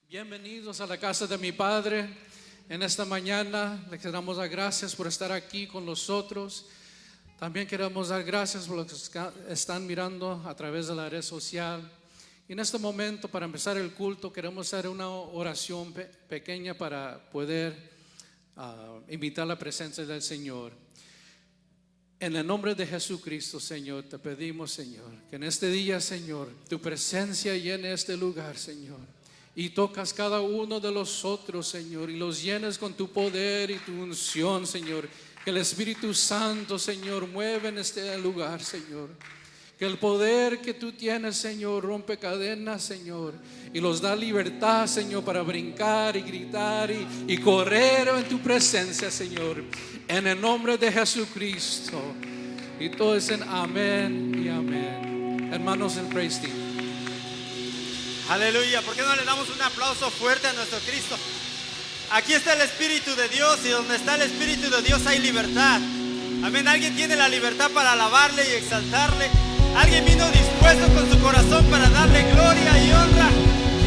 Bienvenidos a la casa de mi Padre. En esta mañana le queremos dar gracias por estar aquí con nosotros. También queremos dar gracias por los que están mirando a través de la red social. Y en este momento, para empezar el culto, queremos hacer una oración pequeña para poder invitar la presencia del Señor. En el nombre de Jesucristo, Señor, te pedimos, Señor, que en este día, Señor, tu presencia llene este lugar, Señor. Y tocas cada uno de nosotros, Señor, y los llenes con tu poder y tu unción, Señor. Que el Espíritu Santo, Señor, mueva en este lugar, Señor. Que el poder que tú tienes, Señor, rompe cadenas, Señor, y los da libertad, Señor, para brincar y gritar y correr en tu presencia, Señor. En el nombre de Jesucristo. Y todo es en amén y amén. Hermanos en Praise Team. Aleluya. ¿Por qué no le damos un aplauso fuerte a nuestro Cristo? Aquí está el Espíritu de Dios, y donde está el Espíritu de Dios hay libertad. Amén. ¿Alguien tiene la libertad para alabarle y exaltarle? ¿Alguien vino dispuesto con su corazón para darle gloria y honra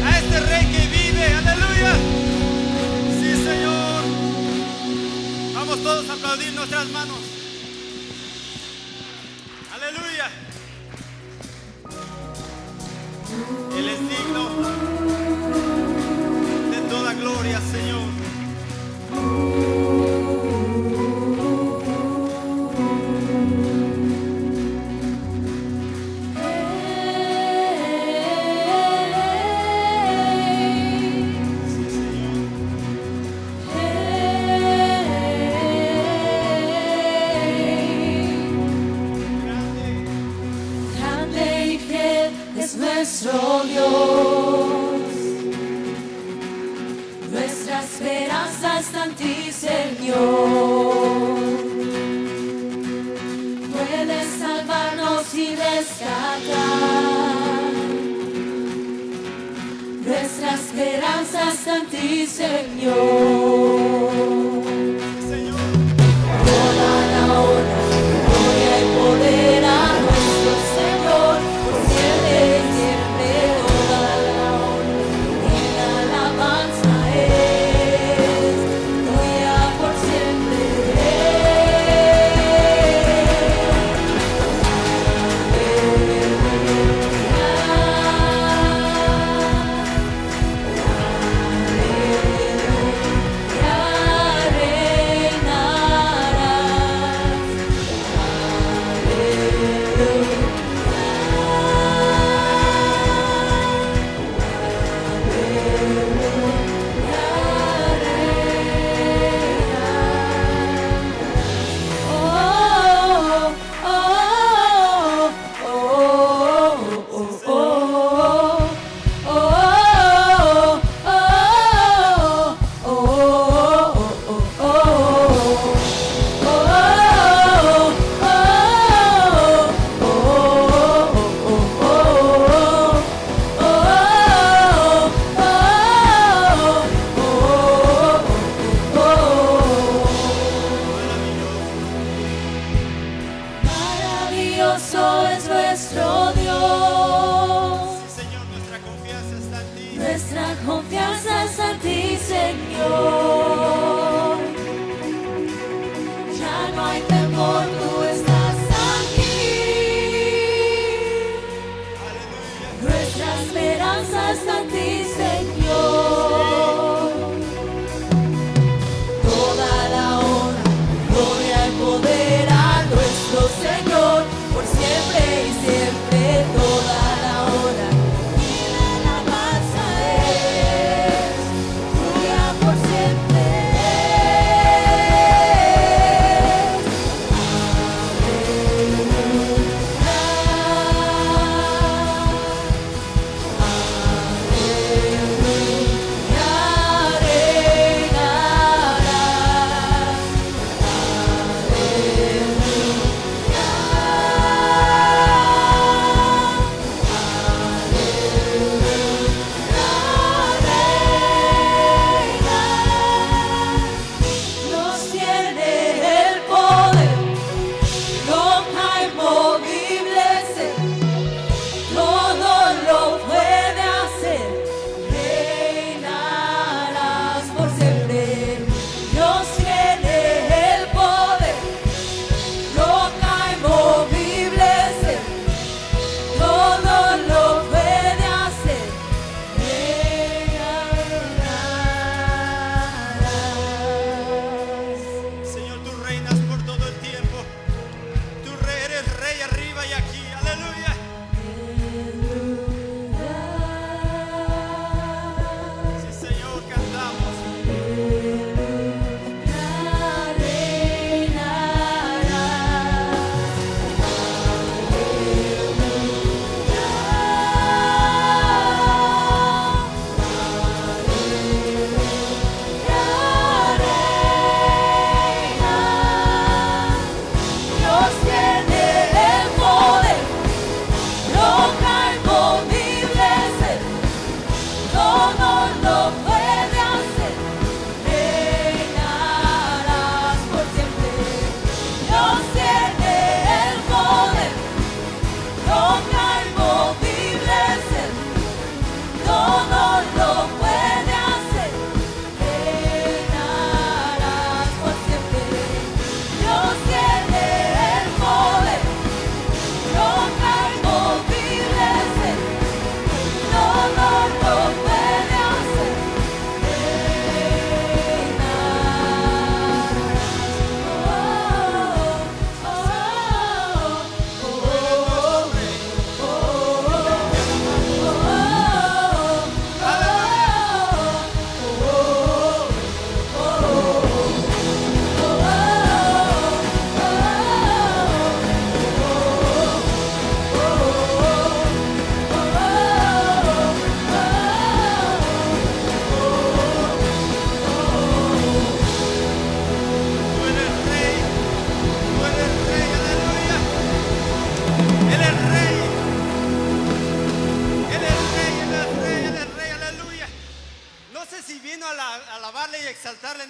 a este Rey que vive? Aleluya. Sí, Señor. Vamos todos a aplaudir nuestras manos. Aleluya. Él es digno de toda gloria, Señor. Nuestro Dios, nuestra esperanza está en ti, Señor. Puedes salvarnos y rescatar. Nuestra esperanza está en ti, Señor. Toda la honra, gloria y poder a nuestro Señor.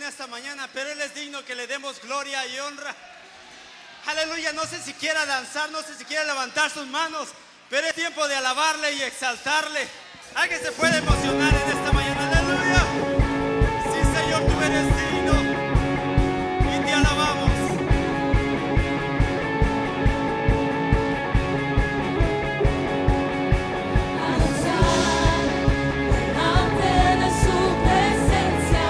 esta mañana, pero Él es digno que le demos gloria y honra. Aleluya, no sé si quiera danzar, no sé si quiera levantar sus manos, pero es tiempo de alabarle y exaltarle. Alguien se puede emocionar en esta mañana, aleluya. Sí, Señor, tú eres digno y te alabamos. Delante de su presencia,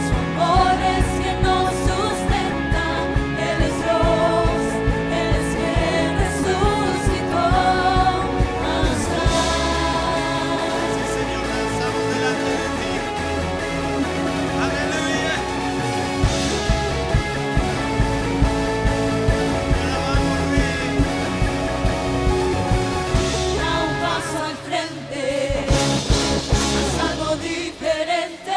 su amor es quien nos sustenta. Él es Dios, Él es quien resucitó. Sí, Señor, danzamos delante de ti. Aleluya. Te alabamos, Rey. Da un paso al frente, haz algo diferente.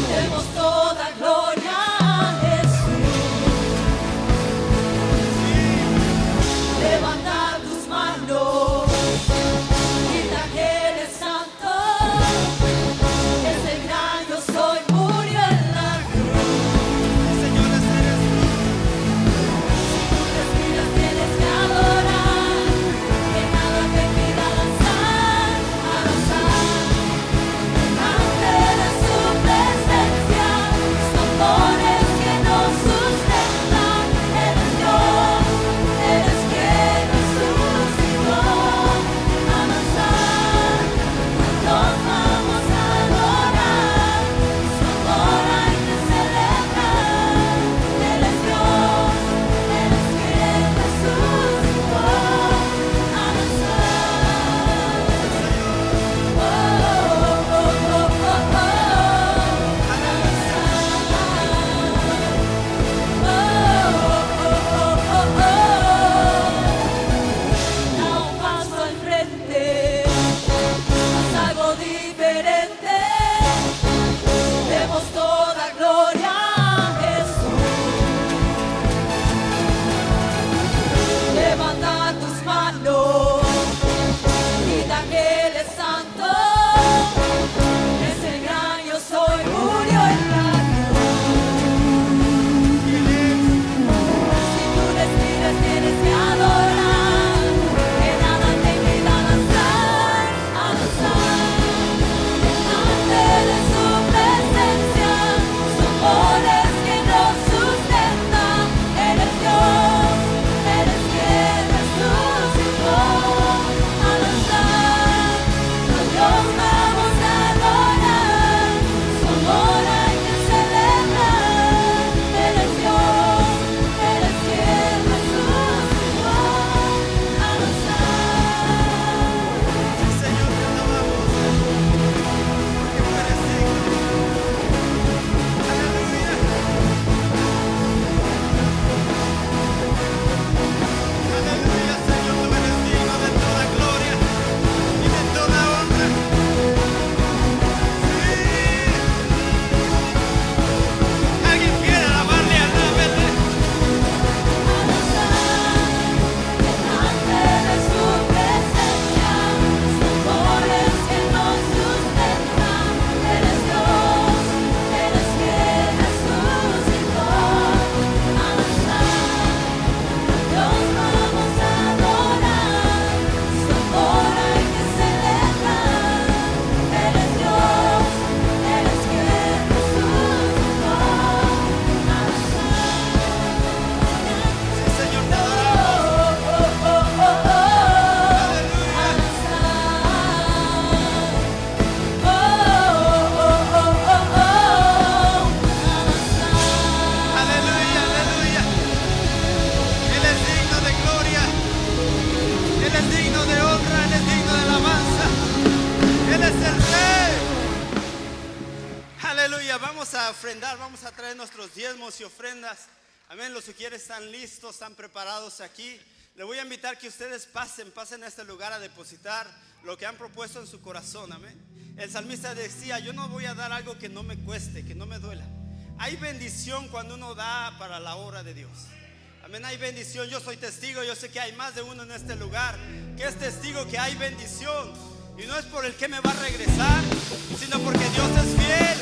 Demos toda gloria a Jesús. Levanta tus manos, grita que eres santo. Ese gran yo soy murió en la cruz. Señores, eres tú. Tú respiras, tienes que adorar, que nada te impida danzar, a danzar. Delante de su presencia, su amor es que nos sustenta. Eres Dios, eres quien resucitó. A danzar, nos vamos a adorar, su amor hay que celebrar. Él es Dios, eres quien resucitó. A danzar. Oh, oh, oh, oh, oh, oh. A Da un paso al frente, haz algo diferente. Demos toda gloria a Jesús. Levanta tus manos, grita que Él es santo. Ese gran yo soy murió en la cruz. Si tú respiras tienes que adorar, que nada te impida danzar, a danzar. Delante de su presencia, su amor es quien nos sustenta. Eres Dios, eres quien resucitó. A danzar, a Dios vamos a adorar, su amor hay que celebrar. Eres Dios, eres quien resucitó. A danzar. Sí, Señor, te alabamos. Porque tú eres digno. Aleluya. Aleluya, Señor, tú eres digno de toda gloria y de toda honra. Sí. Alguien quiere alabarle, alábele. A danzar, delante de su presencia, su amor es quien nos sustenta. Eres Dios, eres quien resucitó. A danzar, Dios vamos a adorar, su amor hay que celebrar. Eres Dios, eres quien resucitó. A danzar. Sí, Señor, te adoramos. Aleluya, aleluya. Él es digno de gloria. Él es digno de honra. Él es digno de alabanza. Él es el Rey. Aleluya. Vamos a ofrendar. Vamos a traer nuestros diezmos y ofrendas. Amén. Los que quieren están listos, están preparados aquí. Le voy a invitar que ustedes pasen a este lugar a depositar lo que han propuesto en su corazón. Amén. El salmista decía: yo no voy a dar algo que no me cueste, que no me duela. Hay bendición cuando uno da para la obra de Dios. Amén, hay bendición. Yo soy testigo, yo sé que hay más de uno en este lugar que es testigo que hay bendición. Y no es por el que me va a regresar, sino porque Dios es fiel.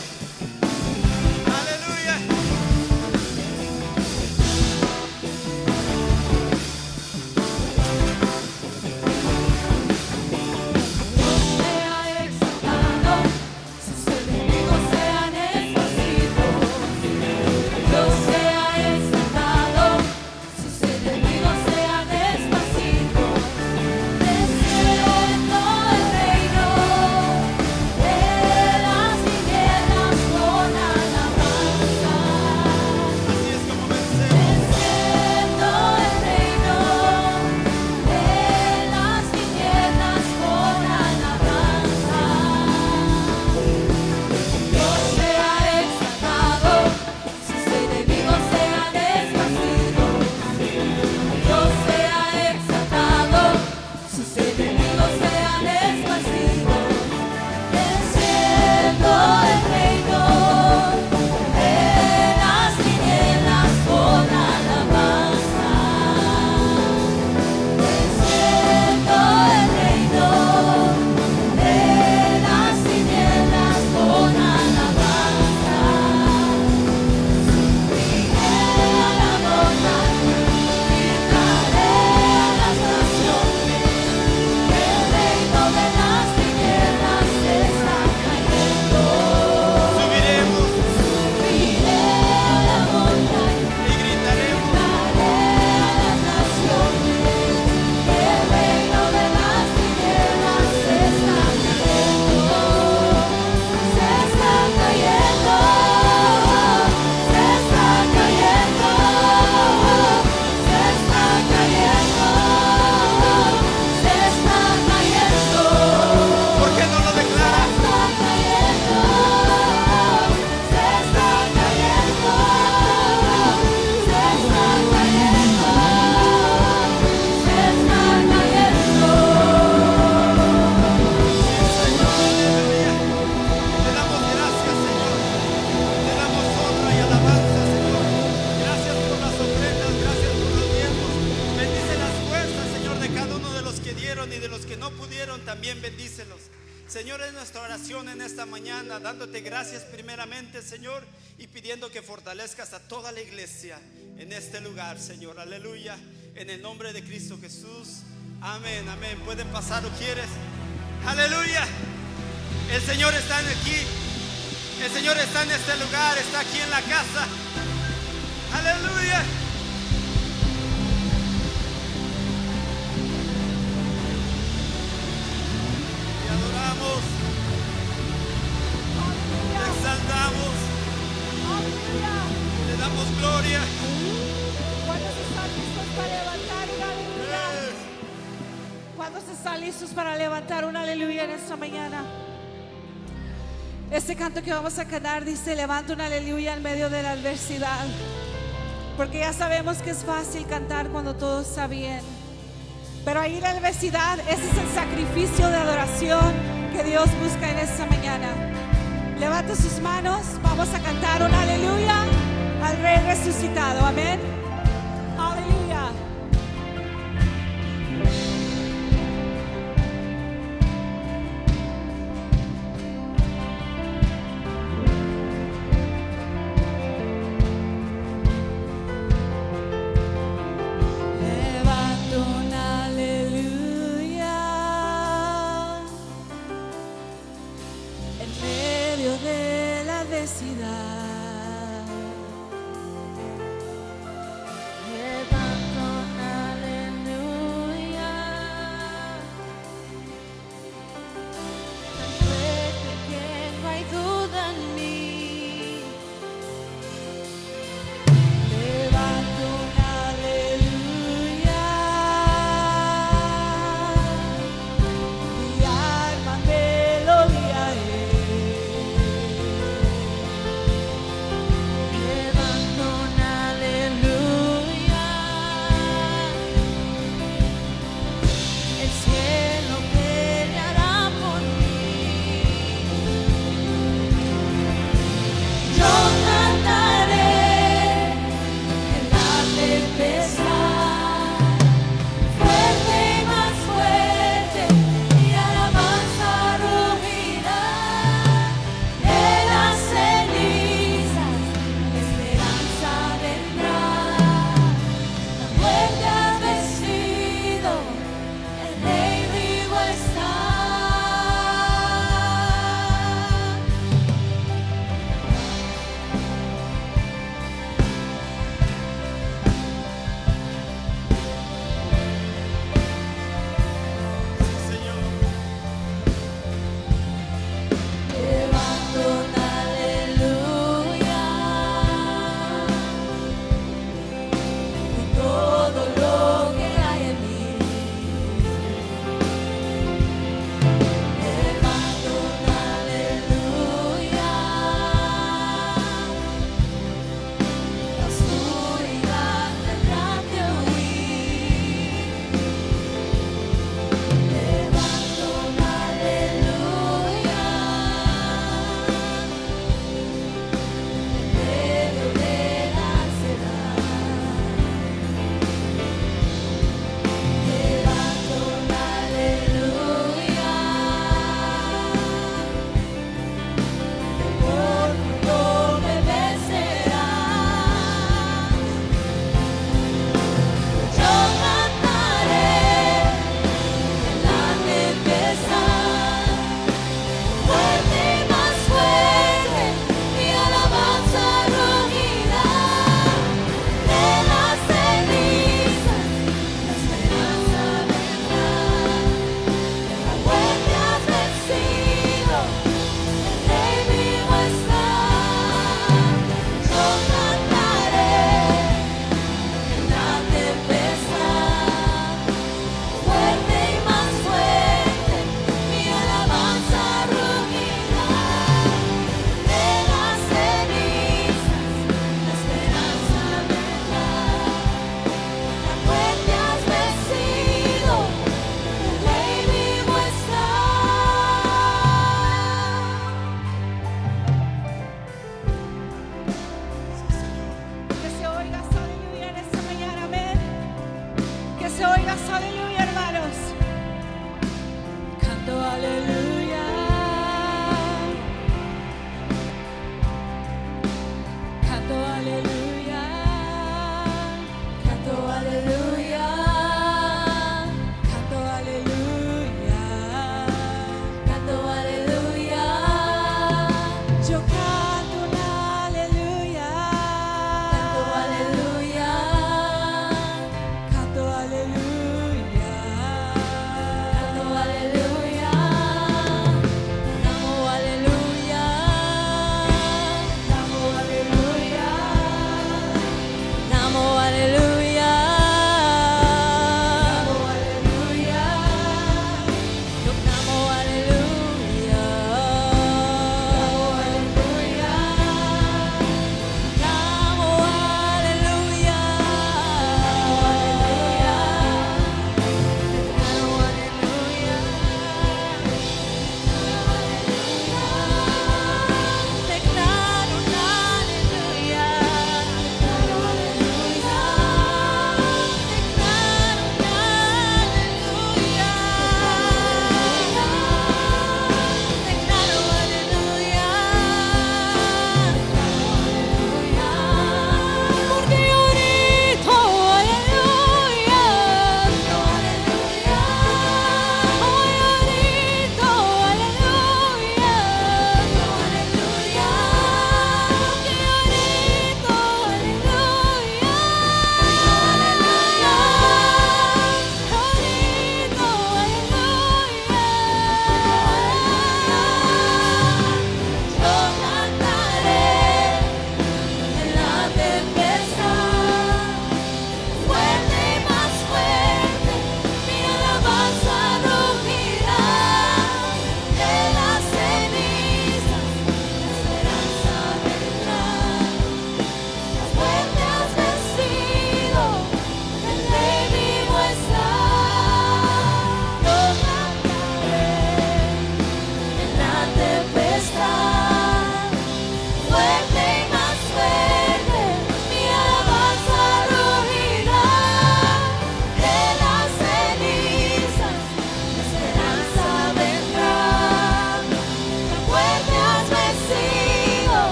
pudieron y de los que no pudieron también bendícelos. Señor, es nuestra oración en esta mañana, dándote gracias primeramente, Señor, y pidiendo que fortalezcas a toda la iglesia en este lugar, Señor. Aleluya, en el nombre de Cristo Jesús. Amén, amén. Pueden pasar o quieres. Aleluya. El Señor está aquí. El Señor está en este lugar, está aquí en la casa. Aleluya. Te adoramos. Te exaltamos. Te damos gloria. ¿Cuántos están listos para levantar un aleluya? ¿Cuántos están listos para levantar un aleluya en esta mañana? Este canto que vamos a cantar dice: levanta un aleluya en medio de la adversidad. Porque ya sabemos que es fácil cantar cuando todo está bien, pero ahí la adversidad, ese es el sacrificio de adoración que Dios busca en esta mañana. Levanta sus manos, vamos a cantar un aleluya al Rey resucitado. Amén. Aleluya. Levanto un aleluya en medio de la adversidad. Levanto un aleluya tan fuerte que no hay duda en mí. Levanto un aleluya, mi alma melodía es. Levanto un aleluya, el cielo peleará por mí. Yo cantaré en la tempestad, fuerte y más fuerte, mi alabanza rugirá. En las cenizas la esperanza vendrá. La muerte ha vencido, el Rey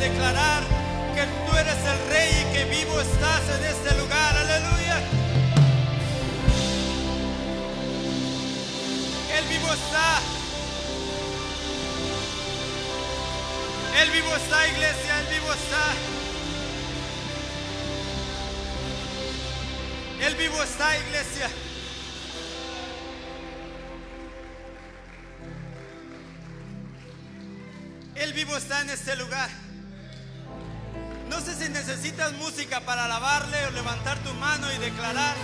declarar que tú eres el Rey y que vivo estás en este lugar. Aleluya. Él vivo está. Él vivo está, iglesia. Él vivo está. Él vivo está, iglesia. Él vivo está en este lugar. No sé si necesitas música para alabarle o levantar tu mano y declarar.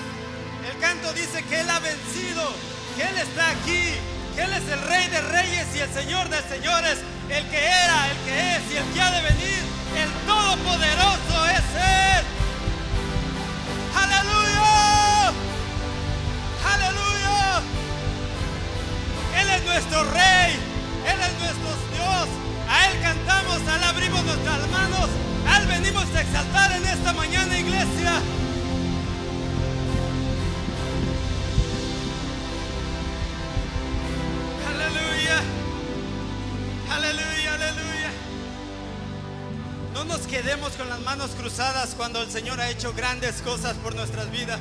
El canto dice que Él ha vencido, que Él está aquí, que Él es el Rey de Reyes y el Señor de Señores, el que era, el que es y el que ha de venir. El Todopoderoso es Él. ¡Aleluya! ¡Aleluya! Él es nuestro Rey, Él es nuestro Dios. A Él cantamos, a Él abrimos nuestras manos, a Él venimos a exaltar en esta mañana, iglesia. Aleluya, aleluya, aleluya. No nos quedemos con las manos cruzadas cuando el Señor ha hecho grandes cosas por nuestras vidas.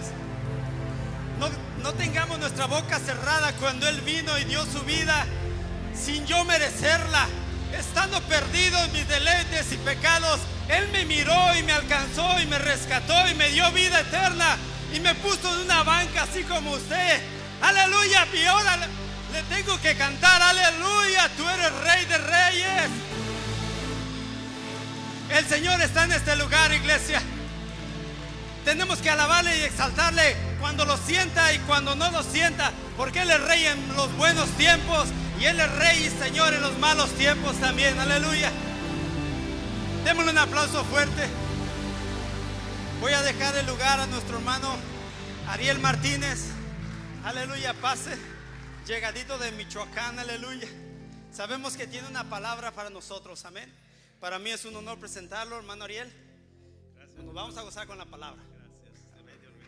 No tengamos nuestra boca cerrada cuando Él vino y dio su vida sin yo merecerla. Estando perdido en mis deleites y pecados, Él me miró y me alcanzó y me rescató y me dio vida eterna y me puso en una banca así como usted. Aleluya. Y ahora le tengo que cantar, aleluya, tú eres Rey de Reyes. El Señor está en este lugar, iglesia. Tenemos que alabarle y exaltarle cuando lo sienta y cuando no lo sienta, porque Él es Rey en los buenos tiempos y Él es Rey y Señor en los malos tiempos también. Aleluya. Démosle un aplauso fuerte. Voy a dejar el lugar a nuestro hermano Ariel Martínez. Aleluya, pase. Llegadito de Michoacán, aleluya. Sabemos que tiene una palabra para nosotros, amén. Para mí es un honor presentarlo, hermano Ariel. Gracias. Nos vamos a gozar con la palabra. Gracias. Amén, Dios mío.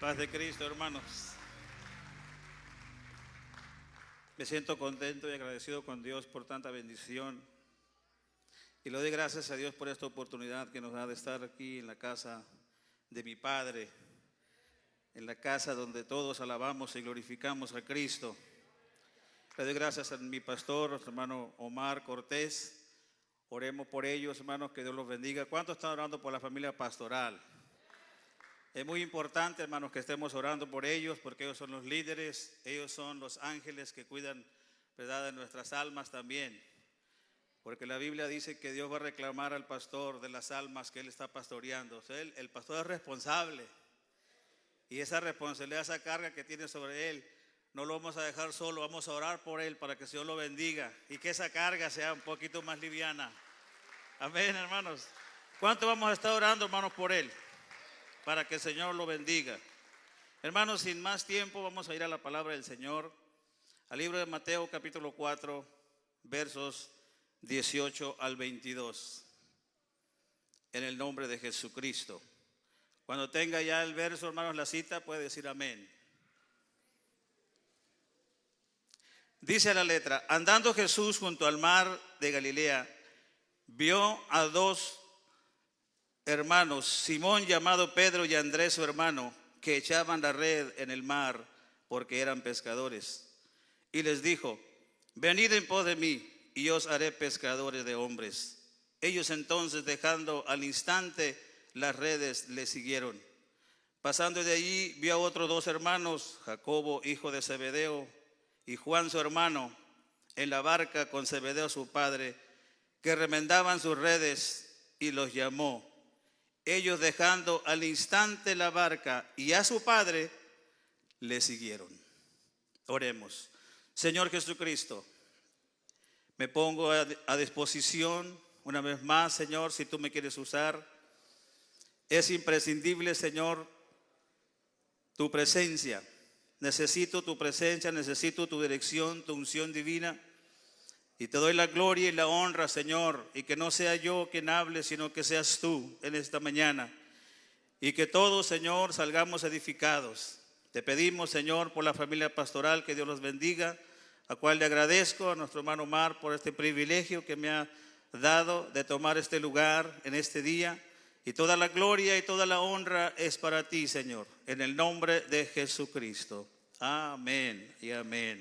Paz de Cristo, hermanos. Me siento contento y agradecido con Dios por tanta bendición. Y le doy gracias a Dios por esta oportunidad que nos da de estar aquí en la casa de mi Padre, en la casa donde todos alabamos y glorificamos a Cristo. Le doy gracias a mi pastor, nuestro hermano Omar Cortés. Oremos por ellos, hermanos, que Dios los bendiga. ¿Cuántos están orando por la familia pastoral? Es muy importante, hermanos, que estemos orando por ellos, porque ellos son los líderes, ellos son los ángeles que cuidan, ¿verdad?, de nuestras almas también. Porque la Biblia dice que Dios va a reclamar al pastor de las almas que él está pastoreando. O sea, el pastor es responsable. Y esa responsabilidad, esa carga que tiene sobre él, no lo vamos a dejar solo, vamos a orar por él para que el Señor lo bendiga y que esa carga sea un poquito más liviana. Amén, hermanos. ¿Cuánto vamos a estar orando, hermanos, por él? Para que el Señor lo bendiga. Hermanos, sin más tiempo, vamos a ir a la palabra del Señor, al libro de Mateo capítulo 4, versos 18 al 22. En el nombre de Jesucristo. Cuando tenga ya el verso, hermanos, la cita, puede decir amén. Dice la letra: andando Jesús junto al mar de Galilea, vio a dos hermanos, Simón llamado Pedro y Andrés su hermano, que echaban la red en el mar porque eran pescadores. Y les dijo: venid en pos de mí, y os haré pescadores de hombres. Ellos entonces, dejando al instante las redes, le siguieron. Pasando de allí, vio a otros dos hermanos, Jacobo, hijo de Zebedeo, y Juan su hermano, en la barca con Zebedeo su padre, que remendaban sus redes, y los llamó. Ellos, dejando al instante la barca y a su padre, le siguieron. Oremos. Señor Jesucristo, me pongo a disposición una vez más, Señor, si tú me quieres usar. Es imprescindible, Señor, tu presencia. Necesito tu presencia, necesito tu dirección, tu unción divina. Y te doy la gloria y la honra, Señor, y que no sea yo quien hable, sino que seas tú en esta mañana. Y que todos, Señor, salgamos edificados. Te pedimos, Señor, por la familia pastoral, que Dios los bendiga, a cual le agradezco a nuestro hermano Omar por este privilegio que me ha dado de tomar este lugar en este día. Y toda la gloria y toda la honra es para ti, Señor, en el nombre de Jesucristo. Amén y amén.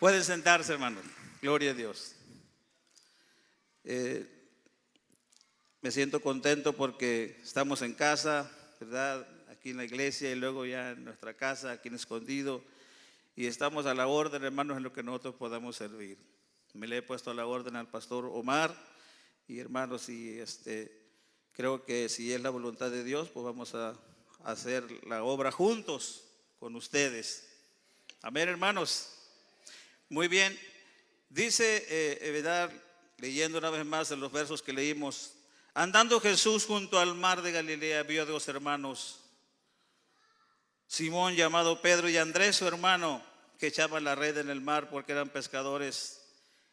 Pueden sentarse, hermanos. Gloria a Dios. Me siento contento porque estamos en casa, ¿verdad? Aquí en la iglesia y luego ya en nuestra casa, aquí en Escondido. Y estamos a la orden, hermanos, en lo que nosotros podamos servir. Me le he puesto a la orden al pastor Omar. Y hermanos, y creo que si es la voluntad de Dios, pues vamos a hacer la obra juntos con ustedes. Amén, hermanos. Muy bien. Dice, ¿verdad? Leyendo una vez más en los versos que leímos: andando Jesús junto al mar de Galilea, vio a dos hermanos, Simón llamado Pedro y Andrés su hermano, que echaban la red en el mar porque eran pescadores.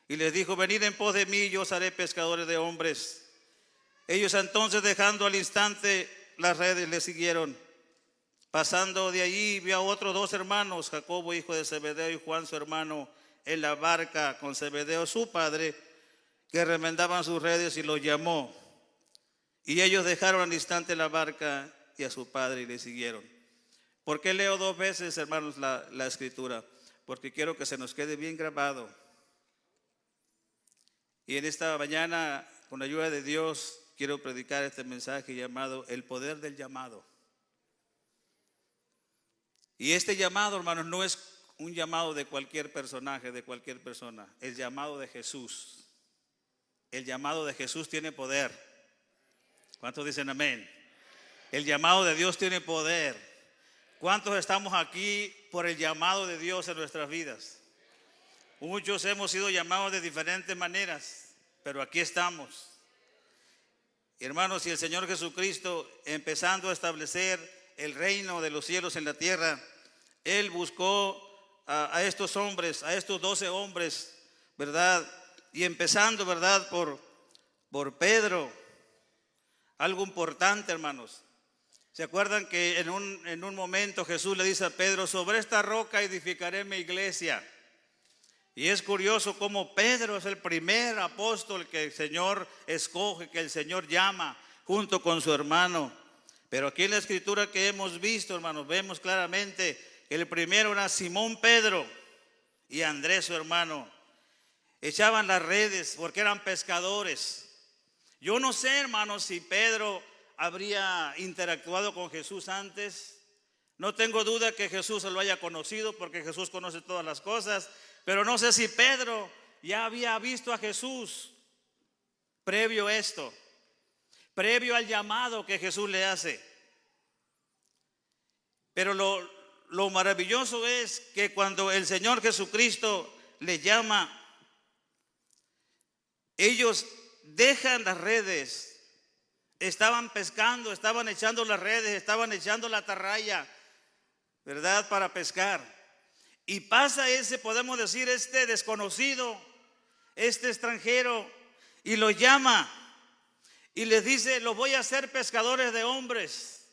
Y les dijo: venid en pos de mí, yo os haré pescadores de hombres. Ellos entonces, dejando al instante las redes, le siguieron. Pasando de allí, vio a otros dos hermanos, Jacobo hijo de Zebedeo y Juan su hermano, en la barca con Zebedeo su padre, que remendaban sus redes, y los llamó. Y ellos dejaron al instante la barca y a su padre y le siguieron. ¿Por qué leo dos veces, hermanos, la escritura? Porque quiero que se nos quede bien grabado. Y en esta mañana, con la ayuda de Dios, quiero predicar este mensaje llamado el poder del llamado. Y este llamado, hermanos, no es un llamado de cualquier personaje, de cualquier persona. El llamado de Jesús. El llamado de Jesús tiene poder. ¿Cuántos dicen amén? El llamado de Dios tiene poder. ¿Cuántos estamos aquí por el llamado de Dios en nuestras vidas? Muchos hemos sido llamados de diferentes maneras, pero aquí estamos. Hermanos, y el Señor Jesucristo, empezando a establecer el reino de los cielos en la tierra, Él buscó a estos hombres, a estos 12 hombres, ¿verdad? Y empezando, ¿verdad? Por Pedro. Algo importante, hermanos. ¿Se acuerdan que en un momento Jesús le dice a Pedro: sobre esta roca edificaré mi iglesia? Y es curioso cómo Pedro es el primer apóstol que el Señor escoge, que el Señor llama junto con su hermano. Pero aquí en la escritura que hemos visto, hermanos, vemos claramente que el primero era Simón Pedro y Andrés su hermano. Echaban las redes porque eran pescadores. Yo no sé, hermanos, si Pedro habría interactuado con Jesús antes. No tengo duda que Jesús lo haya conocido, porque Jesús conoce todas las cosas. Pero no sé si Pedro ya había visto a Jesús previo a esto, previo al llamado que Jesús le hace. Pero lo maravilloso es que cuando el Señor Jesucristo les llama, ellos dejan las redes. Estaban pescando, estaban echando las redes, estaban echando la atarraya, ¿verdad? Para pescar. Y pasa podemos decir, este desconocido, este extranjero, y lo llama y les dice: los voy a hacer pescadores de hombres.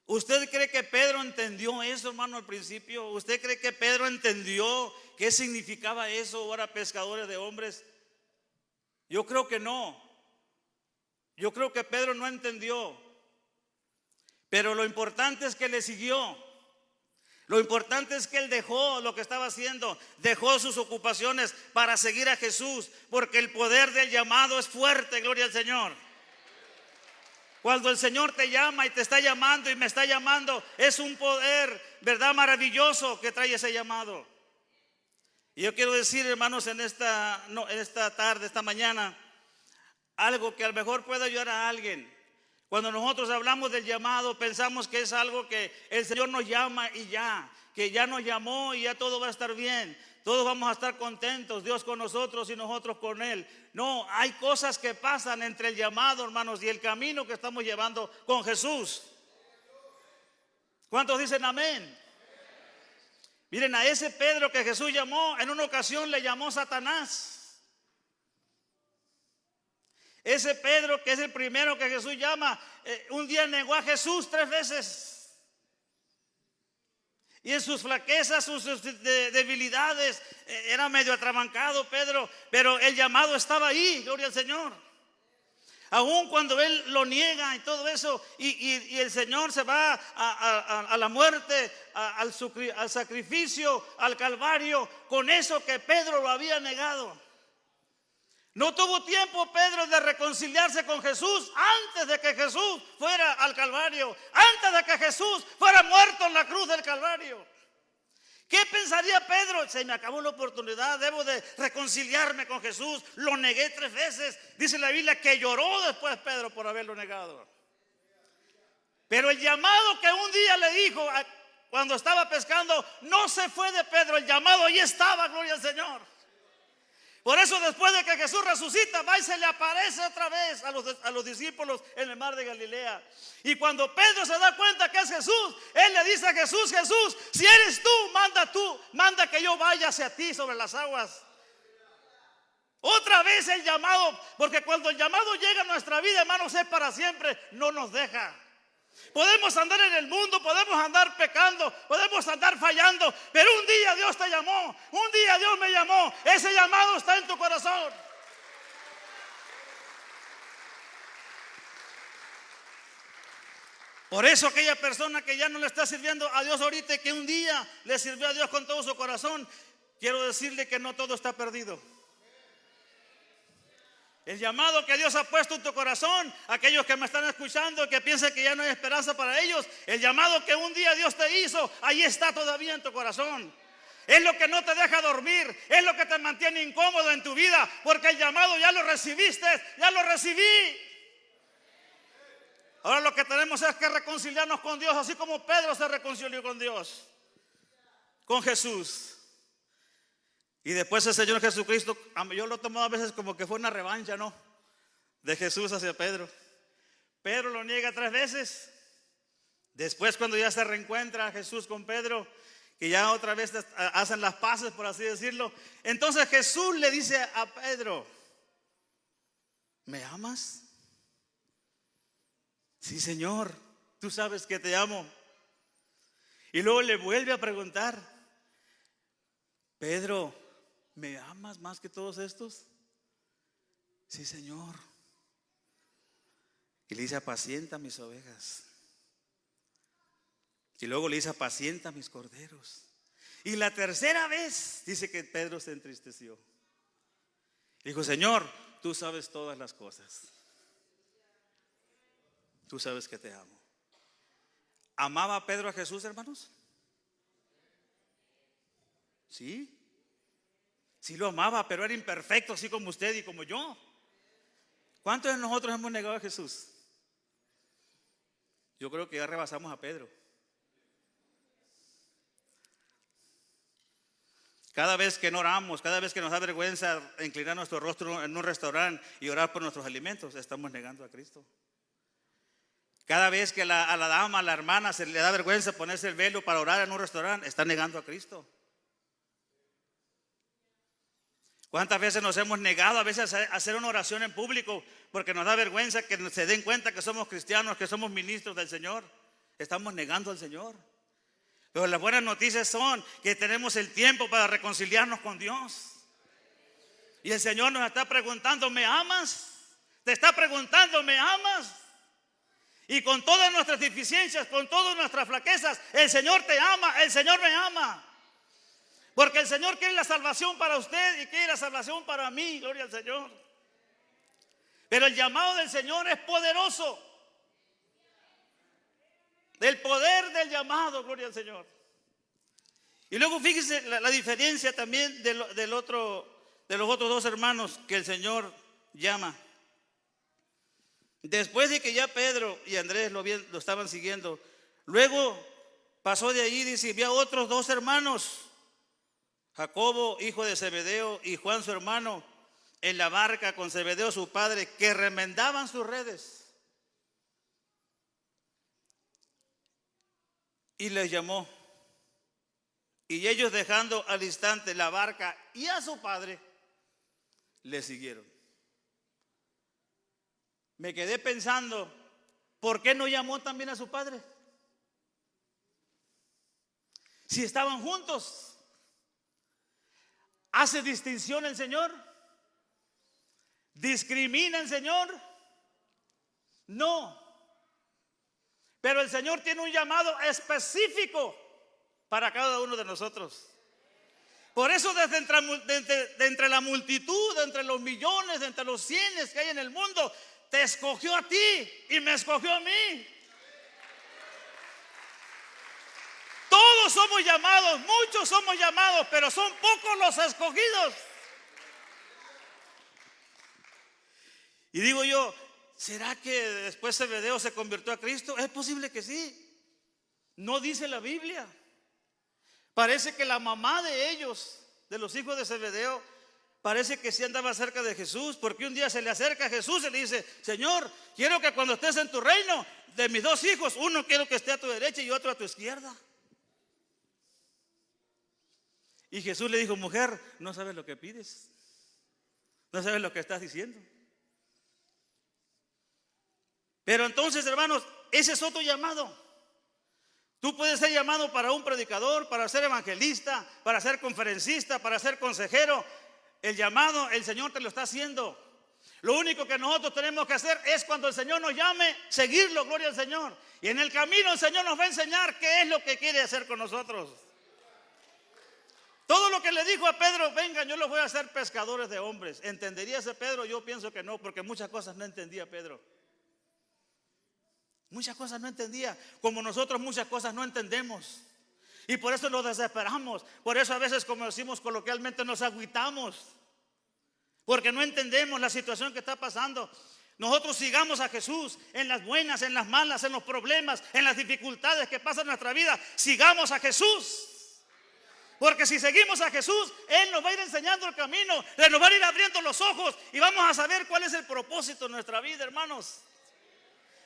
¿Usted cree que Pedro entendió eso, hermano, al principio? ¿Usted cree que Pedro entendió qué significaba eso, ahora pescadores de hombres? Yo creo que no. Yo creo que Pedro no entendió. Pero lo importante es que le siguió. Lo importante es que él dejó lo que estaba haciendo, dejó sus ocupaciones para seguir a Jesús, porque el poder del llamado es fuerte, gloria al Señor. Cuando el Señor te llama y te está llamando y me está llamando, es un poder, ¿verdad?, maravilloso que trae ese llamado. Y yo quiero decir, hermanos, en esta tarde, esta mañana, algo que a lo mejor puede ayudar a alguien. Cuando nosotros hablamos del llamado, pensamos que es algo que el Señor nos llama y ya, que ya nos llamó y ya todo va a estar bien, todos vamos a estar contentos, Dios con nosotros y nosotros con Él. No, hay cosas que pasan entre el llamado, hermanos, y el camino que estamos llevando con Jesús. ¿Cuántos dicen amén? Miren, a ese Pedro que Jesús llamó, en una ocasión le llamó Satanás. Ese Pedro, que es el primero que Jesús llama, un día negó a Jesús 3 veces. Y en sus flaquezas, sus debilidades, era medio atrabancado Pedro, pero el llamado estaba ahí, gloria al Señor. Aún cuando él lo niega y todo eso, y el Señor se va a la muerte, al sacrificio, al Calvario, con eso que Pedro lo había negado. No tuvo tiempo Pedro de reconciliarse con Jesús antes de que Jesús fuera al Calvario, antes de que Jesús fuera muerto en la cruz del Calvario. ¿Qué pensaría Pedro? Se me acabó la oportunidad, debo de reconciliarme con Jesús. Lo negué 3 veces. Dice la Biblia que lloró después Pedro por haberlo negado. Pero el llamado que un día le dijo cuando estaba pescando no se fue de Pedro. El llamado ahí estaba, gloria al Señor. Por eso después de que Jesús resucita, va y se le aparece otra vez a los discípulos en el mar de Galilea. Y cuando Pedro se da cuenta que es Jesús, él le dice a Jesús: Jesús, si eres tú, manda que yo vaya hacia ti sobre las aguas. Otra vez el llamado, porque cuando el llamado llega a nuestra vida, hermanos, es para siempre, no nos deja. Podemos andar en el mundo, podemos andar pecando, podemos andar fallando, pero un día Dios te llamó, un día Dios me llamó. Ese llamado está en tu corazón. Por eso aquella persona que ya no le está sirviendo a Dios ahorita y que un día le sirvió a Dios con todo su corazón, quiero decirle que no todo está perdido. El llamado que Dios ha puesto en tu corazón, aquellos que me están escuchando y que piensan que ya no hay esperanza para ellos, el llamado que un día Dios te hizo, ahí está todavía en tu corazón. Es lo que no te deja dormir, es lo que te mantiene incómodo en tu vida, porque el llamado ya lo recibiste, ya lo recibí. Ahora lo que tenemos es que reconciliarnos con Dios, así como Pedro se reconcilió con Dios, con Jesús. Y después el Señor Jesucristo, yo lo tomo a veces como que fue una revancha, ¿no? De Jesús hacia Pedro. Pedro lo niega 3 veces. Después, cuando ya se reencuentra Jesús con Pedro, que ya otra vez hacen las paces, por así decirlo, entonces Jesús le dice a Pedro: ¿me amas? Sí, Señor, tú sabes que te amo. Y luego le vuelve a preguntar: Pedro, ¿me amas más que todos estos? Sí, Señor. Y le dice: apacienta mis ovejas. Y luego le dice: apacienta mis corderos. Y la tercera vez dice que Pedro se entristeció. Dijo: Señor, tú sabes todas las cosas. Tú sabes que te amo. ¿Amaba Pedro a Jesús, hermanos? Sí. Sí lo amaba, pero era imperfecto, así como usted y como yo. ¿Cuántos de nosotros hemos negado a Jesús? Yo creo que ya rebasamos a Pedro. Cada vez que no oramos, cada vez que nos da vergüenza inclinar nuestro rostro en un restaurante y orar por nuestros alimentos, estamos negando a Cristo. Cada vez que a la dama, a la hermana se le da vergüenza ponerse el velo para orar en un restaurante, está negando a Cristo. ¿Cuántas veces nos hemos negado a veces a hacer una oración en público porque nos da vergüenza que se den cuenta que somos cristianos, que somos ministros del Señor? Estamos negando al Señor. Pero las buenas noticias son que tenemos el tiempo para reconciliarnos con Dios. Y el Señor nos está preguntando: ¿me amas? Te está preguntando: ¿me amas? Y con todas nuestras deficiencias, con todas nuestras flaquezas, el Señor te ama, el Señor me ama. Porque el Señor quiere la salvación para usted y quiere la salvación para mí, gloria al Señor. Pero el llamado del Señor es poderoso. Del poder del llamado, gloria al Señor. Y luego fíjese la diferencia también de los otros 2 hermanos que el Señor llama. Después de que ya Pedro y Andrés lo estaban siguiendo, luego pasó de ahí, dice, vio a otros 2 hermanos, Jacobo, hijo de Zebedeo, y Juan su hermano, en la barca con Zebedeo su padre, que remendaban sus redes. Y les llamó. Y ellos, dejando al instante la barca y a su padre, le siguieron. Me quedé pensando, ¿por qué no llamó también a su padre? Si estaban juntos. ¿Hace distinción el Señor? ¿Discrimina el Señor? No. Pero el Señor tiene un llamado específico para cada uno de nosotros. Por eso desde entre la multitud, entre los millones, entre los cienes que hay en el mundo, te escogió a ti y me escogió a mí. Todos somos llamados, muchos somos llamados, pero son pocos los escogidos. Y digo yo, ¿será que después Zebedeo se convirtió a Cristo? Es posible que sí. No dice la Biblia. Parece que la mamá de ellos, de los hijos de Zebedeo, parece que sí andaba cerca de Jesús, porque un día se le acerca a Jesús y le dice: Señor, quiero que cuando estés en tu reino, de mis dos hijos, uno quiero que esté a tu derecha y otro a tu izquierda. Y Jesús le dijo: mujer, no sabes lo que pides, no sabes lo que estás diciendo. Pero entonces, hermanos, ese es otro llamado. Tú puedes ser llamado para un predicador, para ser evangelista, para ser conferencista, para ser consejero. El llamado, el Señor te lo está haciendo. Lo único que nosotros tenemos que hacer es, cuando el Señor nos llame, seguirlo, gloria al Señor. Y en el camino el Señor nos va a enseñar qué es lo que quiere hacer con nosotros. Todo lo que le dijo a Pedro: venga, yo los voy a hacer pescadores de hombres. ¿Entendería ese Pedro? Yo pienso que no, porque muchas cosas no entendía Pedro. Muchas cosas no entendía, como nosotros muchas cosas no entendemos. Y por eso nos desesperamos. Por eso a veces, como decimos coloquialmente, nos agüitamos, porque no entendemos la situación que está pasando. Nosotros sigamos a Jesús en las buenas, en las malas, en los problemas, en las dificultades que pasan en nuestra vida. Sigamos a Jesús. Porque si seguimos a Jesús, Él nos va a ir enseñando el camino, Él nos va a ir abriendo los ojos y vamos a saber cuál es el propósito de nuestra vida, hermanos.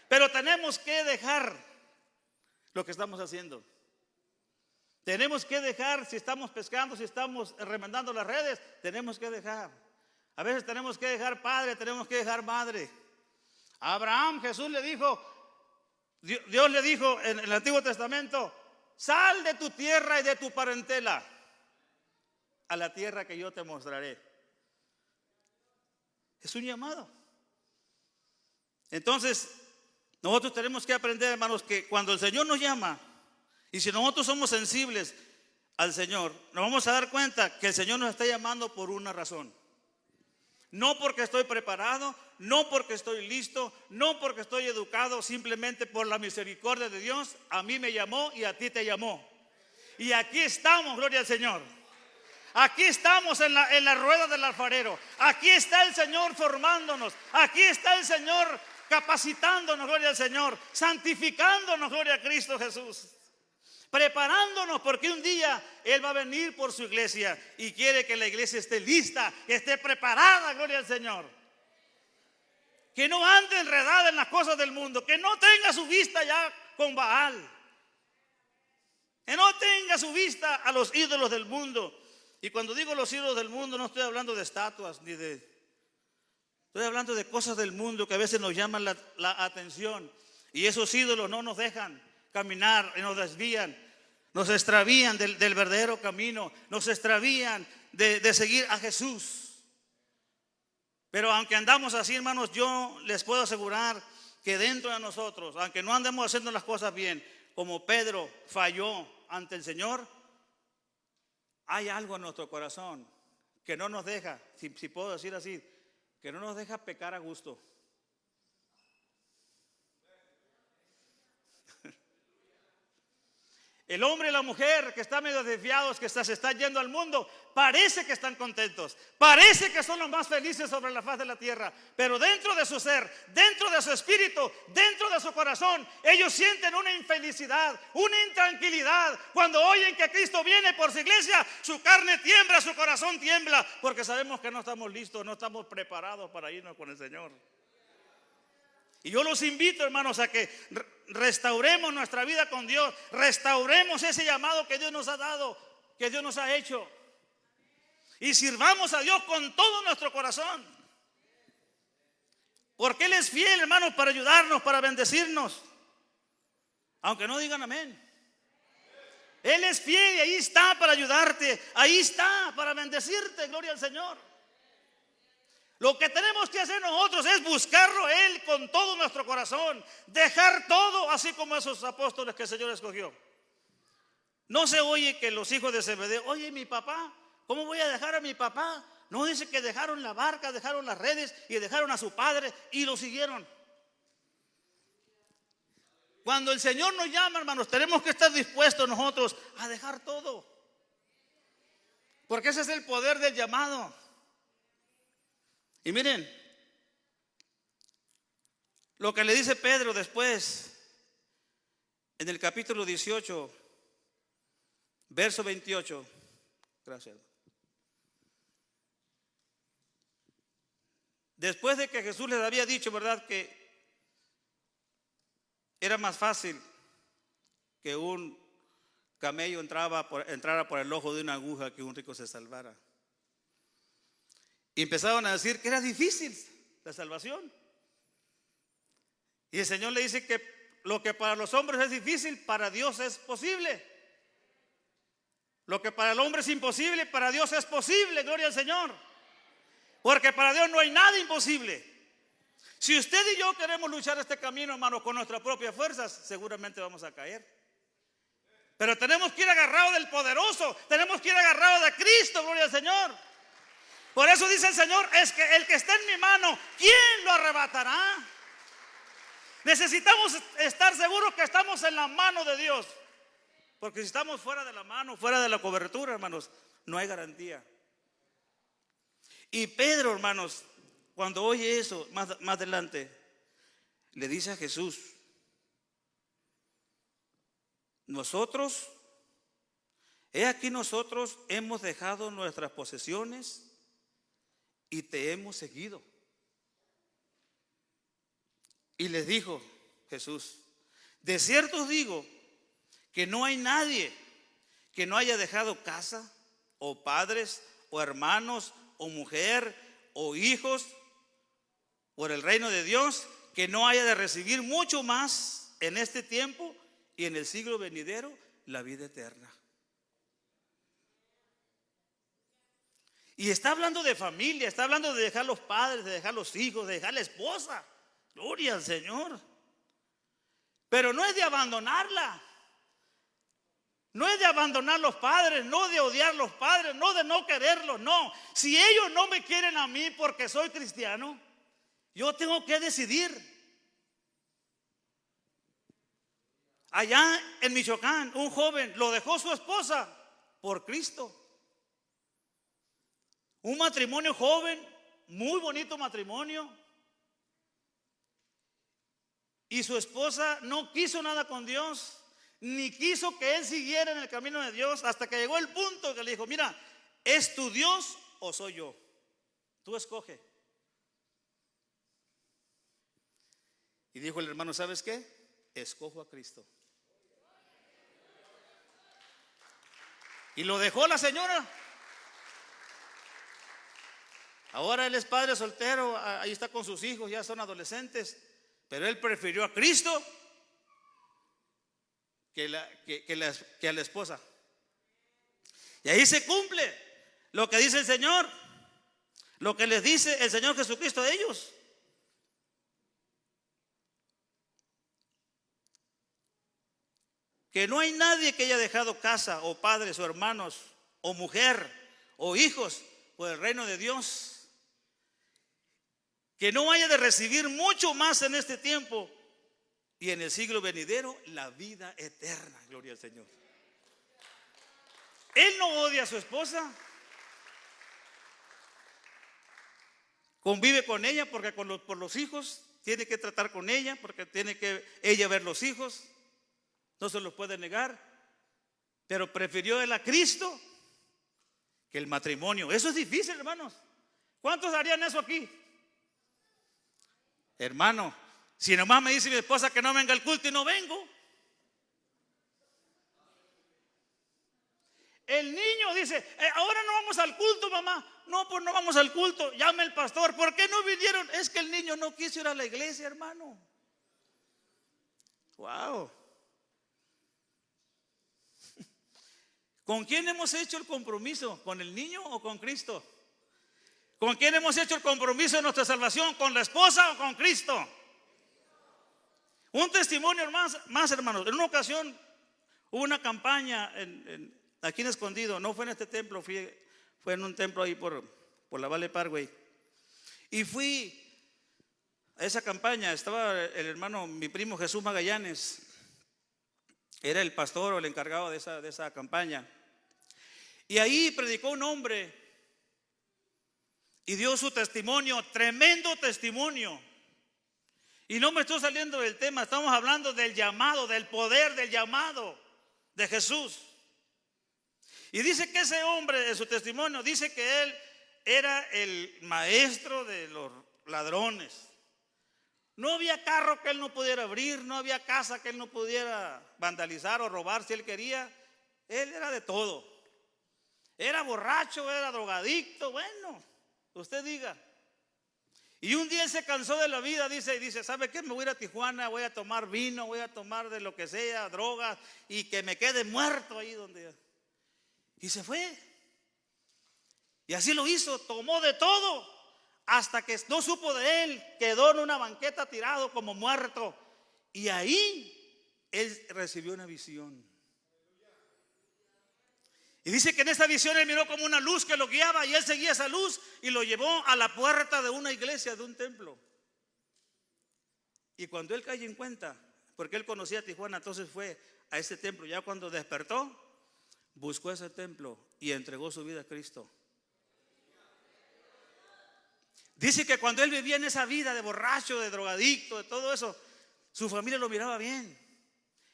Pero tenemos que dejar lo que estamos haciendo. Tenemos que dejar, si estamos pescando, si estamos remendando las redes, tenemos que dejar. A veces tenemos que dejar padre, tenemos que dejar madre. A Abraham, Jesús le dijo, Dios le dijo en el Antiguo Testamento: sal de tu tierra y de tu parentela a la tierra que yo te mostraré. Es un llamado. Entonces, nosotros tenemos que aprender, hermanos, que cuando el Señor nos llama, y si nosotros somos sensibles al Señor, nos vamos a dar cuenta que el Señor nos está llamando por una razón. No porque estoy preparado, no porque estoy listo, no porque estoy educado, simplemente por la misericordia de Dios. A mí me llamó y a ti te llamó. Y aquí estamos, gloria al Señor. Aquí estamos en la rueda del alfarero. Aquí está el Señor formándonos. Aquí está el Señor capacitándonos, gloria al Señor. Santificándonos, gloria a Cristo Jesús. Preparándonos, porque un día Él va a venir por su iglesia y quiere que la iglesia esté lista, que esté preparada, gloria al Señor. Que no ande enredada en las cosas del mundo, que no tenga su vista ya con Baal, que no tenga su vista a los ídolos del mundo. Y cuando digo los ídolos del mundo, no estoy hablando de estatuas ni de... Estoy hablando de cosas del mundo que a veces nos llaman la atención, y esos ídolos no nos dejan caminar y nos desvían, nos extravían del verdadero camino, nos extravían de seguir a Jesús. Pero aunque andamos así, hermanos, yo les puedo asegurar que dentro de nosotros, aunque no andemos haciendo las cosas bien, como Pedro falló ante el Señor, hay algo en nuestro corazón que no nos deja, si puedo decir así, que no nos deja pecar a gusto. El hombre y la mujer que están medio desviados, que se están yendo al mundo, parece que están contentos, parece que son los más felices sobre la faz de la tierra, pero dentro de su ser, dentro de su espíritu, dentro de su corazón, ellos sienten una infelicidad, una intranquilidad. Cuando oyen que Cristo viene por su iglesia, su carne tiembla, su corazón tiembla, porque sabemos que no estamos listos, no estamos preparados para irnos con el Señor. Y yo los invito, hermanos, a que restauremos nuestra vida con Dios, restauremos ese llamado que Dios nos ha dado, que Dios nos ha hecho, y sirvamos a Dios con todo nuestro corazón, porque Él es fiel, hermanos, para ayudarnos, para bendecirnos, aunque no digan amén. Él es fiel y ahí está para ayudarte, ahí está para bendecirte, gloria al Señor. Lo que tenemos que hacer nosotros es buscarlo a Él con todo nuestro corazón, dejar todo, así como esos apóstoles que el Señor escogió. No se oye que los hijos de Zebedeo, oye, mi papá, ¿cómo voy a dejar a mi papá? No, dice que dejaron la barca, dejaron las redes y dejaron a su padre y lo siguieron. Cuando el Señor nos llama, hermanos, tenemos que estar dispuestos nosotros a dejar todo, porque ese es el poder del llamado. Y miren lo que le dice Pedro después en el capítulo 18, verso 28. Gracias. Después de que Jesús les había dicho, ¿verdad?, que era más fácil que un camello entrara por el ojo de una aguja que un rico se salvara. Y empezaron a decir que era difícil la salvación. Y el Señor le dice que lo que para los hombres es difícil, para Dios es posible. Lo que para el hombre es imposible, para Dios es posible, gloria al Señor. Porque para Dios no hay nada imposible. Si usted y yo queremos luchar este camino, hermano, con nuestras propias fuerzas, seguramente vamos a caer. Pero tenemos que ir agarrados del poderoso, tenemos que ir agarrados de Cristo, gloria al Señor. Por eso dice el Señor, es que el que está en mi mano, ¿quién lo arrebatará? Necesitamos estar seguros que estamos en la mano de Dios. Porque si estamos fuera de la mano, fuera de la cobertura, hermanos, no hay garantía. Y Pedro, hermanos, cuando oye eso, más adelante, le dice a Jesús, nosotros, he aquí nosotros hemos dejado nuestras posesiones y te hemos seguido. Y les dijo Jesús, de cierto os digo que no hay nadie que no haya dejado casa, o padres, o hermanos, o mujer, o hijos, por el reino de Dios, que no haya de recibir mucho más en este tiempo y en el siglo venidero la vida eterna. Y está hablando de familia, está hablando de dejar los padres, de dejar los hijos, de dejar la esposa. Gloria al Señor. Pero no es de abandonarla. No es de abandonar los padres, no de odiar los padres, no de no quererlos, no. Si ellos no me quieren a mí porque soy cristiano, yo tengo que decidir. Allá en Michoacán, un joven lo dejó su esposa por Cristo. Un matrimonio joven, muy bonito matrimonio. Y su esposa no quiso nada con Dios, ni quiso que él siguiera en el camino de Dios, hasta que llegó el punto que le dijo, mira, ¿es tu Dios o soy yo? Tú escoge. Y dijo el hermano, ¿sabes qué? Escojo a Cristo. Y lo dejó la señora. Ahora él es padre soltero, ahí está con sus hijos, ya son adolescentes. Pero él prefirió a Cristo que a la esposa. Y ahí se cumple lo que dice el Señor, lo que les dice el Señor Jesucristo a ellos. Que no hay nadie que haya dejado casa o padres o hermanos o mujer o hijos por el reino de Dios, que no haya de recibir mucho más en este tiempo y en el siglo venidero la vida eterna. Gloria al Señor. Él no odia a su esposa, convive con ella porque por los hijos tiene que tratar con ella, porque tiene que ella ver los hijos, no se los puede negar, pero prefirió él a Cristo que el matrimonio. Eso es difícil, hermanos. ¿Cuántos harían eso aquí? Hermano, si nomás me dice mi esposa que no venga al culto y no vengo. El niño dice, ahora no vamos al culto, mamá. No, pues no vamos al culto. Llame el pastor. ¿Por qué no vinieron? Es que el niño no quiso ir a la iglesia, hermano. Wow. ¿Con quién hemos hecho el compromiso? ¿Con el niño o con Cristo? ¿Con quién hemos hecho el compromiso de nuestra salvación? ¿Con la esposa o con Cristo? Un testimonio más, hermanos. En una ocasión hubo una campaña aquí en Escondido. No fue en este templo, fue en un templo ahí por la Valley Parkway. Y fui a esa campaña. Estaba el hermano, mi primo Jesús Magallanes. Era el pastor o el encargado de esa campaña. Y ahí predicó un hombre y dio su testimonio, tremendo testimonio. Y no me estoy saliendo del tema, estamos hablando del llamado, del poder del llamado de Jesús. Y dice que ese hombre, en su testimonio, dice que él era el maestro de los ladrones. No había carro que él no pudiera abrir, no había casa que él no pudiera vandalizar o robar si él quería. Él era de todo. Era borracho, era drogadicto, bueno, usted diga. Y un día él se cansó de la vida, dice, ¿sabe qué? Me voy a ir a Tijuana, voy a tomar vino, voy a tomar de lo que sea, drogas, y que me quede muerto ahí donde. Y se fue. Y así lo hizo, tomó de todo, hasta que no supo de él, quedó en una banqueta tirado como muerto. Y ahí él recibió una visión. Y dice que en esa visión él miró como una luz que lo guiaba y él seguía esa luz y lo llevó a la puerta de una iglesia, de un templo. Y cuando él cae en cuenta, porque él conocía Tijuana, entonces fue a ese templo. Ya cuando despertó, buscó ese templo y entregó su vida a Cristo. Dice que cuando él vivía en esa vida de borracho, de drogadicto, de todo eso, su familia lo miraba bien.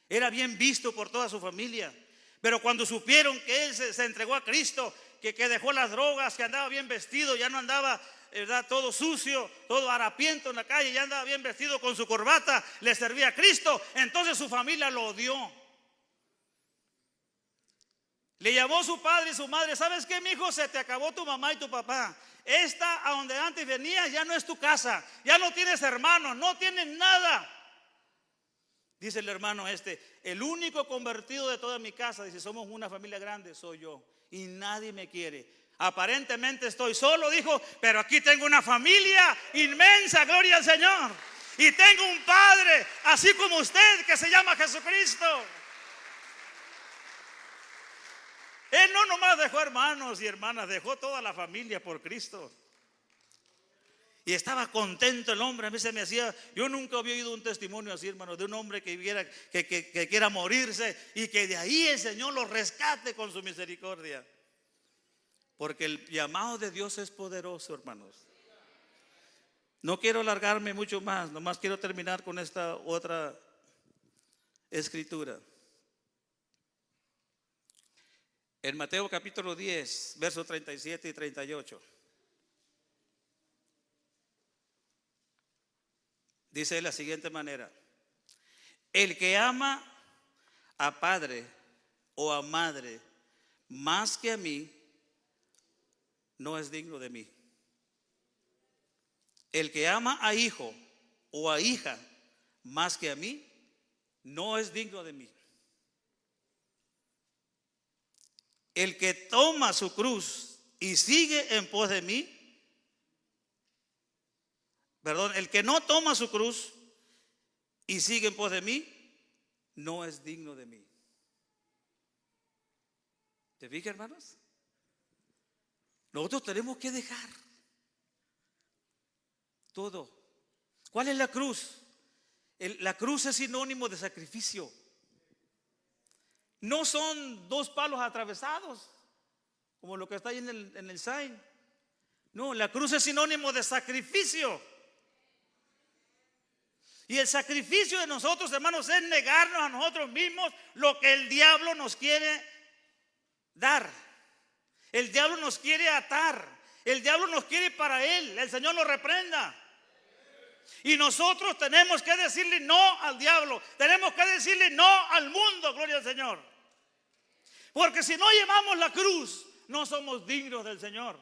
Era bien visto por toda su familia. Pero cuando supieron que él se entregó a Cristo, que dejó las drogas, que andaba bien vestido, ya no andaba, ¿verdad?, todo sucio, todo harapiento en la calle, ya andaba bien vestido con su corbata, le servía a Cristo, entonces su familia lo odió. Le llamó su padre y su madre: ¿sabes qué, mijo? Se te acabó tu mamá y tu papá. Esta, a donde antes venías, ya no es tu casa, ya no tienes hermanos, no tienes nada. Dice el hermano el único convertido de toda mi casa, dice, somos una familia grande, soy yo, y nadie me quiere. Aparentemente estoy solo, dijo, pero aquí tengo una familia inmensa, gloria al Señor. Y tengo un padre, así como usted, que se llama Jesucristo. Él no nomás dejó hermanos y hermanas, dejó toda la familia por Cristo. Y estaba contento el hombre. A mí se me hacía, yo nunca había oído un testimonio así, hermano, de un hombre que quiera morirse y que de ahí el Señor lo rescate con su misericordia. Porque el llamado de Dios es poderoso, hermanos. No quiero alargarme mucho más, nomás quiero terminar con esta otra escritura. En Mateo capítulo 10, versos 37 y 38. Dice de la siguiente manera: el que ama a padre o a madre más que a mí, no es digno de mí. El que ama a hijo o a hija más que a mí, no es digno de mí. El que toma su cruz y sigue en pos de mí, el que no toma su cruz y sigue en pos de mí, no es digno de mí. ¿Te fijas, hermanos? Nosotros tenemos que dejar todo. ¿Cuál es la cruz? La cruz es sinónimo de sacrificio. No son dos palos atravesados, como lo que está ahí en el sign. No, la cruz es sinónimo de sacrificio. Y el sacrificio de nosotros, hermanos, es negarnos a nosotros mismos lo que el diablo nos quiere dar. El diablo nos quiere atar. El diablo nos quiere para él. El Señor nos reprenda. Y nosotros tenemos que decirle no al diablo. Tenemos que decirle no al mundo, gloria al Señor. Porque si no llevamos la cruz, no somos dignos del Señor.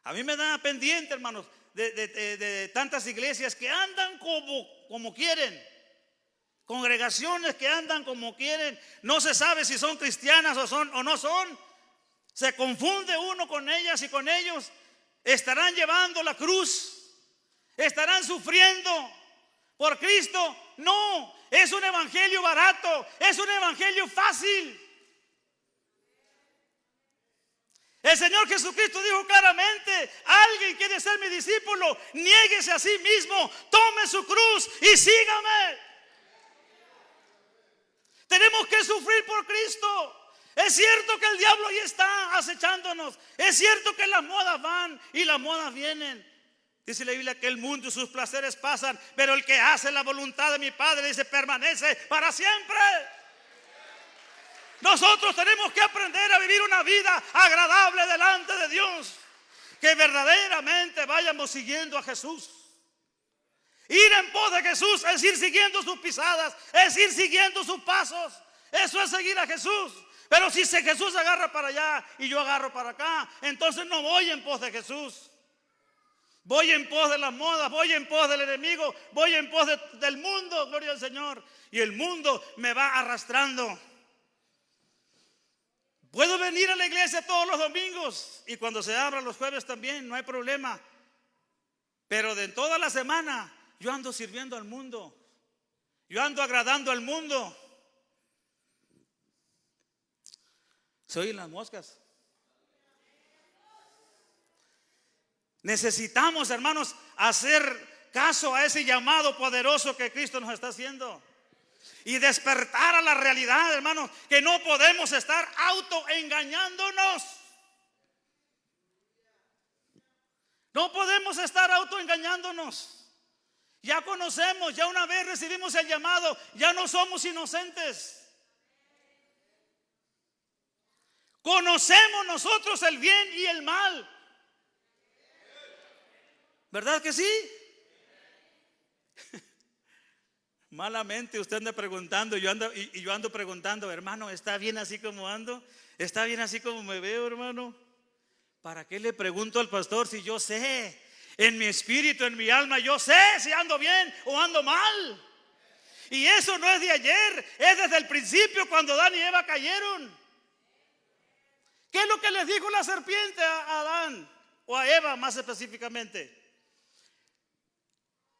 A mí me da pendiente, hermanos, de tantas iglesias que andan como quieren, congregaciones que andan como quieren, no se sabe si son cristianas o no son. Se confunde uno con ellas y con ellos. Estarán llevando la cruz, estarán sufriendo por Cristo. No, es un evangelio barato, es un evangelio fácil. El Señor Jesucristo dijo claramente: alguien quiere ser mi discípulo, niéguese a sí mismo, tome su cruz y sígame. Tenemos que sufrir por Cristo. Es cierto que el diablo ahí está acechándonos. Es cierto que las modas van y las modas vienen. Dice la Biblia que el mundo y sus placeres pasan, pero el que hace la voluntad de mi Padre, dice, permanece para siempre. Nosotros tenemos que aprender a vivir una vida agradable delante de Dios. Que verdaderamente vayamos siguiendo a Jesús. Ir en pos de Jesús es ir siguiendo sus pisadas, es ir siguiendo sus pasos. Eso es seguir a Jesús. Pero si Jesús agarra para allá y yo agarro para acá, entonces no voy en pos de Jesús. Voy en pos de las modas, voy en pos del enemigo, voy en pos del mundo, gloria al Señor. Y el mundo me va arrastrando. Puedo venir a la iglesia todos los domingos y cuando se abra los jueves también, no hay problema. Pero de toda la semana yo ando sirviendo al mundo. Yo ando agradando al mundo. ¿Se oyen las moscas? Necesitamos, hermanos, hacer caso a ese llamado poderoso que Cristo nos está haciendo. Y despertar a la realidad, hermanos, que no podemos estar autoengañándonos. No podemos estar autoengañándonos. Ya conocemos, ya una vez recibimos el llamado, ya no somos inocentes. Conocemos nosotros el bien y el mal. ¿Verdad que sí? Malamente usted anda preguntando, yo ando preguntando, hermano, ¿está bien así como ando? ¿Está bien así como me veo, hermano? ¿Para qué le pregunto al pastor si yo sé? En mi espíritu, en mi alma, yo sé si ando bien o ando mal. Y eso no es de ayer, es desde el principio cuando Adán y Eva cayeron. ¿Qué es lo que les dijo la serpiente a Adán o a Eva más específicamente?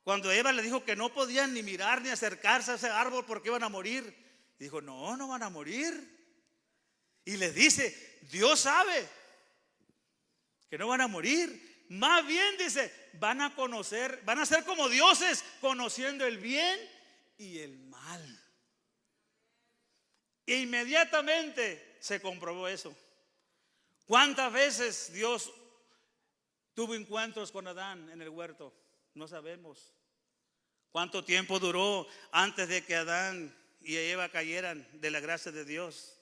Cuando Eva le dijo que no podían ni mirar ni acercarse a ese árbol porque iban a morir. Dijo, no van a morir. Y les dice, Dios sabe que no van a morir. Más bien dice, van a conocer, van a ser como dioses, conociendo el bien y el mal. E inmediatamente se comprobó eso. ¿Cuántas veces Dios tuvo encuentros con Adán en el huerto? No sabemos. ¿Cuánto tiempo duró antes de que Adán y Eva cayeran de la gracia de Dios?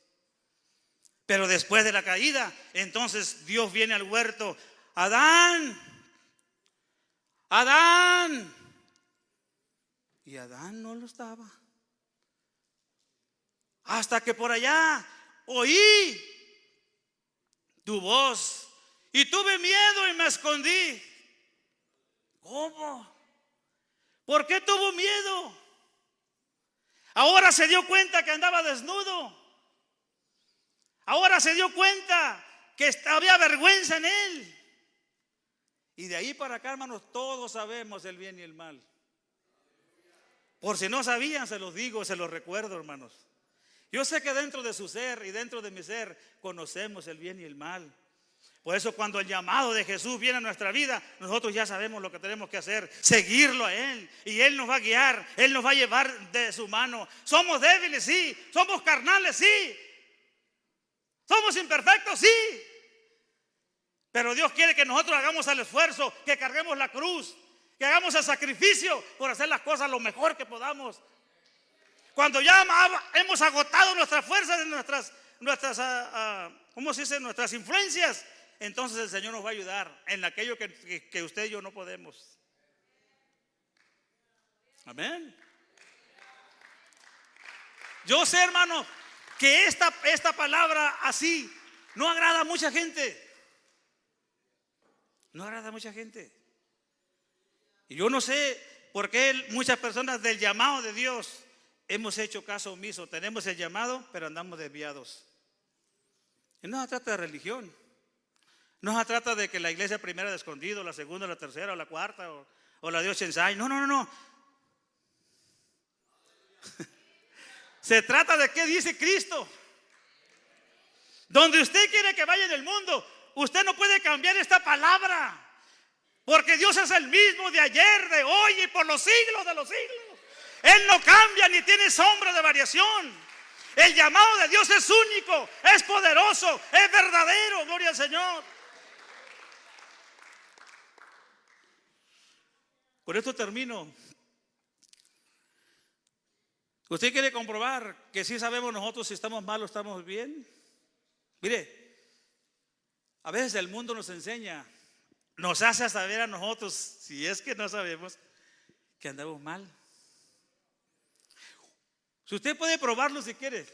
Pero después de la caída, entonces Dios viene al huerto. Adán. Y Adán no lo estaba. Hasta que por allá oí tu voz y tuve miedo y me escondí. ¿Cómo? ¿Por qué tuvo miedo? Ahora se dio cuenta que andaba desnudo. Ahora se dio cuenta que había vergüenza en él. Y de ahí para acá, hermanos, todos sabemos el bien y el mal. Por si no sabían, se los digo, se los recuerdo, hermanos. Yo sé que dentro de su ser y dentro de mi ser conocemos el bien y el mal. Por eso cuando el llamado de Jesús viene a nuestra vida, nosotros ya sabemos lo que tenemos que hacer, seguirlo a Él. Y Él nos va a guiar, Él nos va a llevar de su mano. Somos débiles, sí. Somos carnales, sí. Somos imperfectos, sí. Pero Dios quiere que nosotros hagamos el esfuerzo, que carguemos la cruz, que hagamos el sacrificio por hacer las cosas lo mejor que podamos. Cuando ya hemos agotado nuestras fuerzas, ¿cómo se dice? Nuestras influencias, entonces el Señor nos va a ayudar en aquello que usted y yo no podemos. Amén. Yo sé, hermano, que esta palabra así no agrada a mucha gente. No agrada a mucha gente. Y yo no sé por qué muchas personas del llamado de Dios hemos hecho caso omiso. Tenemos el llamado, pero andamos desviados. Y no se trata de religión. No se trata de que la iglesia primera de escondido, la segunda, la tercera, o la cuarta, o la de Oceanside. No, no, no, no. Se trata de qué dice Cristo. Donde usted quiere que vaya en el mundo, usted no puede cambiar esta palabra. Porque Dios es el mismo de ayer, de hoy y por los siglos de los siglos. Él no cambia ni tiene sombra de variación. El llamado de Dios es único, es poderoso, es verdadero. Gloria al Señor. Por esto termino. ¿Usted quiere comprobar que sí sabemos nosotros si estamos mal o estamos bien? Mire, a veces el mundo nos enseña, nos hace saber a nosotros, si es que no sabemos, que andamos mal. Si usted puede probarlo si quiere.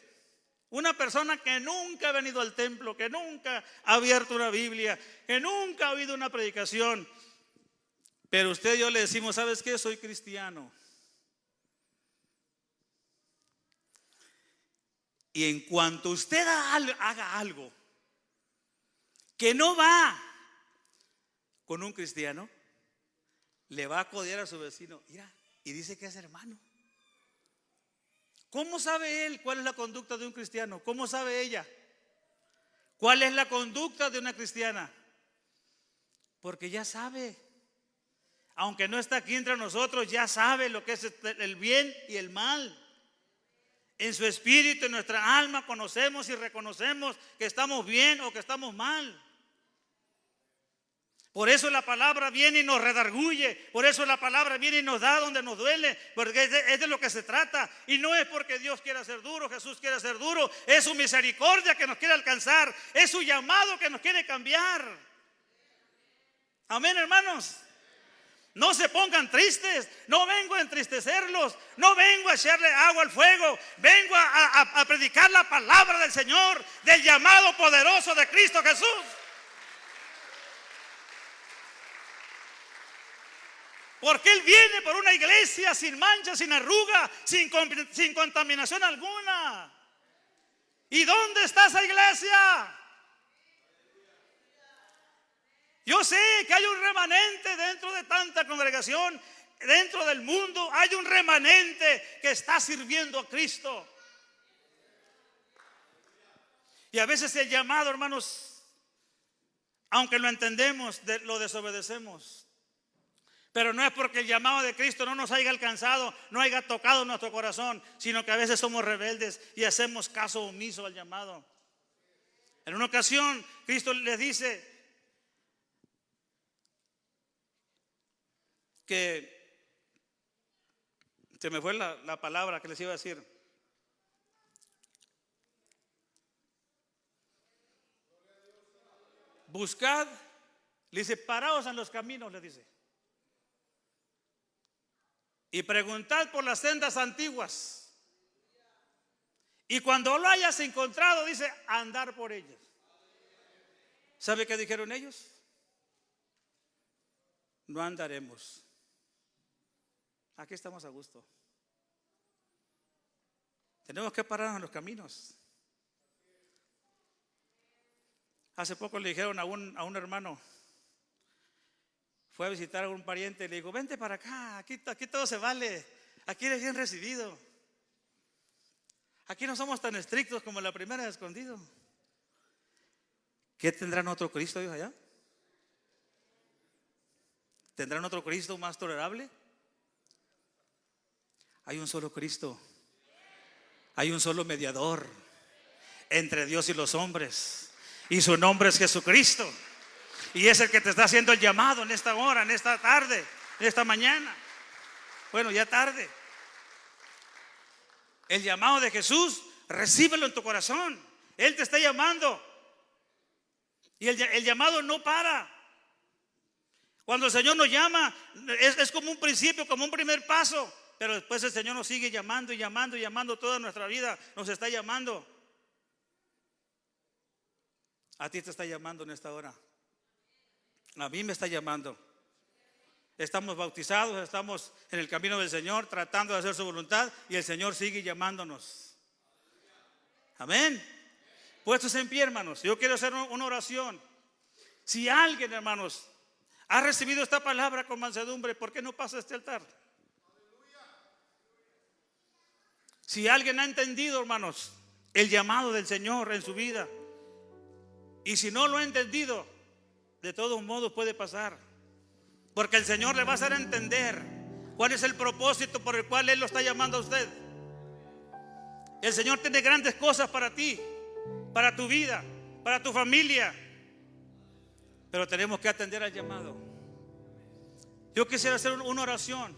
Una persona que nunca ha venido al templo, que nunca ha abierto una Biblia, que nunca ha oído una predicación, pero usted y yo le decimos, ¿sabes qué? Soy cristiano. Y en cuanto usted haga algo que no va con un cristiano, le va a codear a su vecino. Mira, y dice que es hermano. ¿Cómo sabe él cuál es la conducta de un cristiano? ¿Cómo sabe ella cuál es la conducta de una cristiana? Porque ya sabe. Aunque no está aquí entre nosotros, ya sabe lo que es el bien y el mal. En su espíritu, en nuestra alma, conocemos y reconocemos que estamos bien o que estamos mal. Por eso la palabra viene y nos redarguye. Por eso la palabra viene y nos da donde nos duele. Porque es de lo que se trata. Y no es porque Dios quiera ser duro, Jesús quiera ser duro. Es su misericordia que nos quiere alcanzar. Es su llamado que nos quiere cambiar. Amén, hermanos. No se pongan tristes. No vengo a entristecerlos. No vengo a echarle agua al fuego. Vengo a predicar la palabra del Señor, del llamado poderoso de Cristo Jesús. Porque Él viene por una iglesia sin mancha, sin arruga, sin contaminación alguna. ¿Y dónde está esa iglesia? Yo sé que hay un remanente dentro de tanta congregación, dentro del mundo hay un remanente que está sirviendo a Cristo. Y a veces el llamado, hermanos, aunque lo entendemos, lo desobedecemos. Pero no es porque el llamado de Cristo no nos haya alcanzado, no haya tocado nuestro corazón, sino que a veces somos rebeldes y hacemos caso omiso al llamado. En una ocasión, Cristo les dice que, se me fue la palabra que les iba a decir. Buscad, le dice, paraos en los caminos, le dice. Y preguntad por las sendas antiguas. Y cuando lo hayas encontrado, dice, andar por ellas. ¿Sabe qué dijeron ellos? No andaremos. Aquí estamos a gusto. Tenemos que pararnos en los caminos. Hace poco le dijeron a un hermano, fue a visitar a un pariente y le dijo, vente para acá, aquí todo se vale, aquí eres bien recibido. Aquí no somos tan estrictos como la primera de escondido. ¿Qué tendrán otro Cristo ellos allá? ¿Tendrán otro Cristo más tolerable? Hay un solo Cristo. Hay un solo mediador entre Dios y los hombres. Y su nombre es Jesucristo. Y es el que te está haciendo el llamado en esta hora, en esta tarde, en esta mañana. Bueno, ya tarde. El llamado de Jesús, recíbelo en tu corazón. Él te está llamando. Y el llamado no para. Cuando el Señor nos llama, es como un principio, como un primer paso. Pero después el Señor nos sigue llamando y llamando y llamando toda nuestra vida. Nos está llamando. A ti te está llamando en esta hora. A mí me está llamando. Estamos bautizados, estamos en el camino del Señor, tratando de hacer su voluntad, y el Señor sigue llamándonos. Amén. Puestos en pie, hermanos, yo quiero hacer una oración. Si alguien, hermanos, ha recibido esta palabra con mansedumbre, ¿por qué no pasa a este altar? Si alguien ha entendido, hermanos, el llamado del Señor en su vida, y si no lo ha entendido, de todos modos puede pasar, porque el Señor le va a hacer entender cuál es el propósito por el cual Él lo está llamando a usted. El Señor tiene grandes cosas para ti, para tu vida, para tu familia, pero tenemos que atender al llamado. Yo quisiera hacer una oración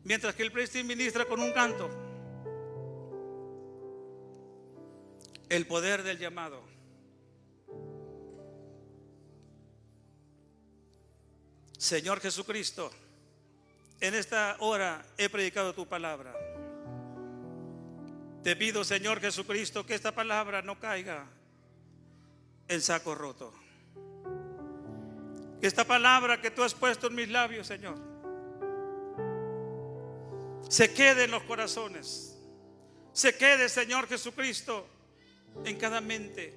mientras que el presidente ministra con un canto el poder del llamado. Señor Jesucristo, en esta hora he predicado tu palabra. Te pido, Señor Jesucristo, que esta palabra no caiga en saco roto. Que esta palabra que tú has puesto en mis labios, Señor, se quede en los corazones. Se quede, Señor Jesucristo, en cada mente.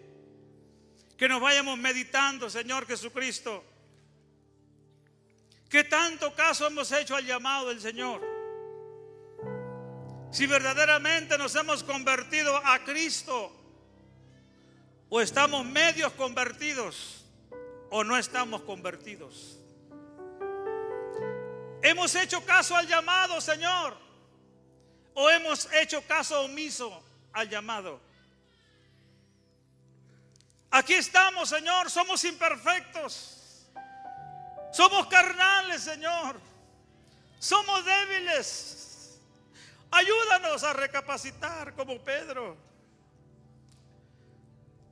Que nos vayamos meditando, Señor Jesucristo, ¿qué tanto caso hemos hecho al llamado del Señor? Si verdaderamente nos hemos convertido a Cristo, o estamos medios convertidos, o no estamos convertidos. ¿Hemos hecho caso al llamado, Señor? ¿O hemos hecho caso omiso al llamado? Aquí estamos, Señor, somos imperfectos. Somos carnales, Señor. Somos débiles. Ayúdanos a recapacitar como Pedro.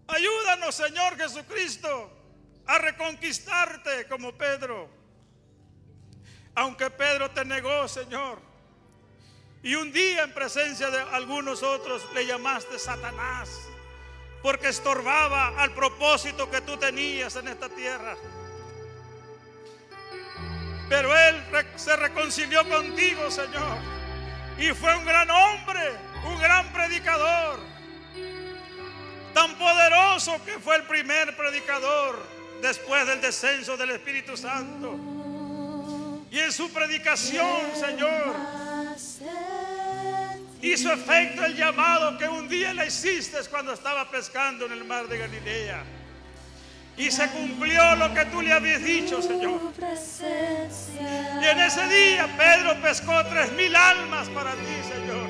Ayúdanos, Señor Jesucristo, a reconquistarte como Pedro. Aunque Pedro te negó, Señor, y un día en presencia de algunos otros le llamaste Satanás, porque estorbaba al propósito que tú tenías en esta tierra. Pero Él se reconcilió contigo, Señor, y fue un gran hombre, un gran predicador, tan poderoso que fue el primer predicador después del descenso del Espíritu Santo. Y en su predicación, Señor, hizo efecto el llamado que un día le hiciste cuando estaba pescando en el mar de Galilea. Y se cumplió lo que tú le habías dicho, Señor. Y en ese día Pedro pescó 3,000 almas para ti, Señor,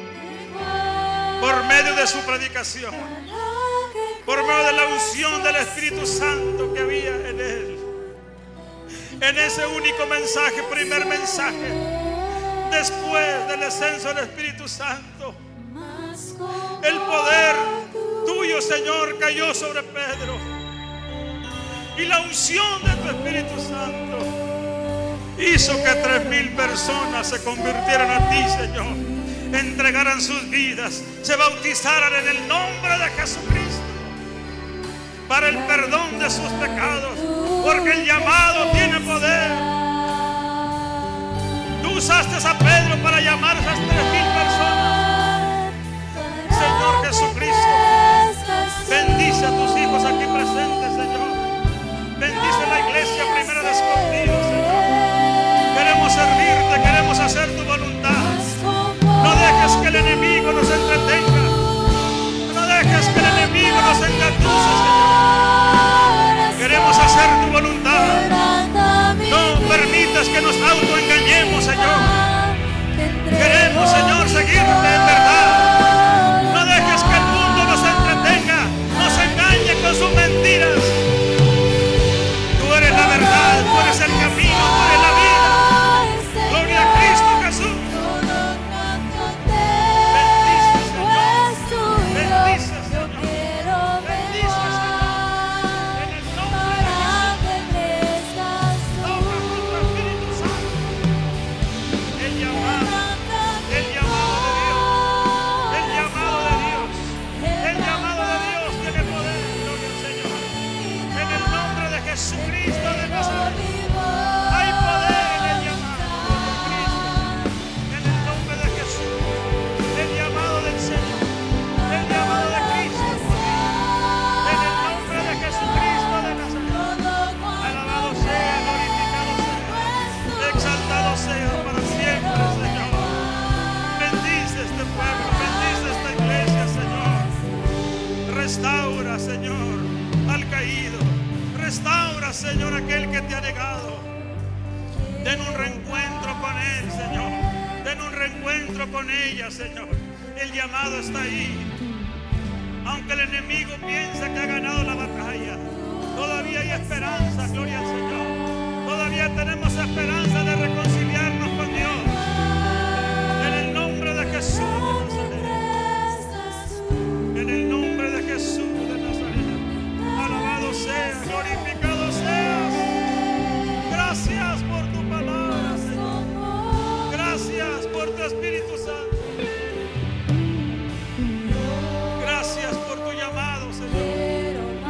por medio de su predicación, por medio de la unción del Espíritu Santo que había en él. En ese único mensaje, primer mensaje, después del descenso del Espíritu Santo, el poder tuyo, Señor, cayó sobre Pedro, y la unción de tu Espíritu Santo hizo que 3,000 personas se convirtieran a ti, Señor, entregaran sus vidas, se bautizaran en el nombre de Jesucristo para el perdón de sus pecados, porque el llamado tiene poder. Tú usaste a Pedro para llamar a esas 3,000 personas. Señor Jesucristo, bendice a tus hijos aquí presentes, Señor. Bendice la iglesia Primera de Escondido, Señor. Queremos servirte, queremos hacer tu voluntad. No dejes que el enemigo nos entretenga. No dejes que el enemigo nos engatuse, Señor. Queremos hacer tu voluntad. No permitas que nos autoengañemos, Señor. Queremos, Señor, seguirte en verdad. No dejes que el mundo nos entretenga, nos engañe con sus mentiras. Tú eres la verdad, tú eres el camino, tú eres la vida. Gloria a Cristo Jesús. Bendice, Señor. Bendice, Señor. Bendice, Señor. En el nombre de Jesús. Toma con tu Espíritu Santo. El llamado de Dios. Señor, al caído. Restaura, Señor, aquel que te ha negado. Den un reencuentro con él, Señor. Den un reencuentro con ella, Señor. El llamado está ahí. Aunque el enemigo piensa que ha ganado la batalla, todavía hay esperanza, gloria al Señor. Todavía tenemos esperanza de reconciliarnos con Dios. En el nombre de Jesús de Nazaret. En el nombre de Jesús de Nazaret. Alabado seas, glorificado seas. Gracias por tu palabra, Señor. Gracias por tu Espíritu Santo. Gracias por tu llamado, Señor.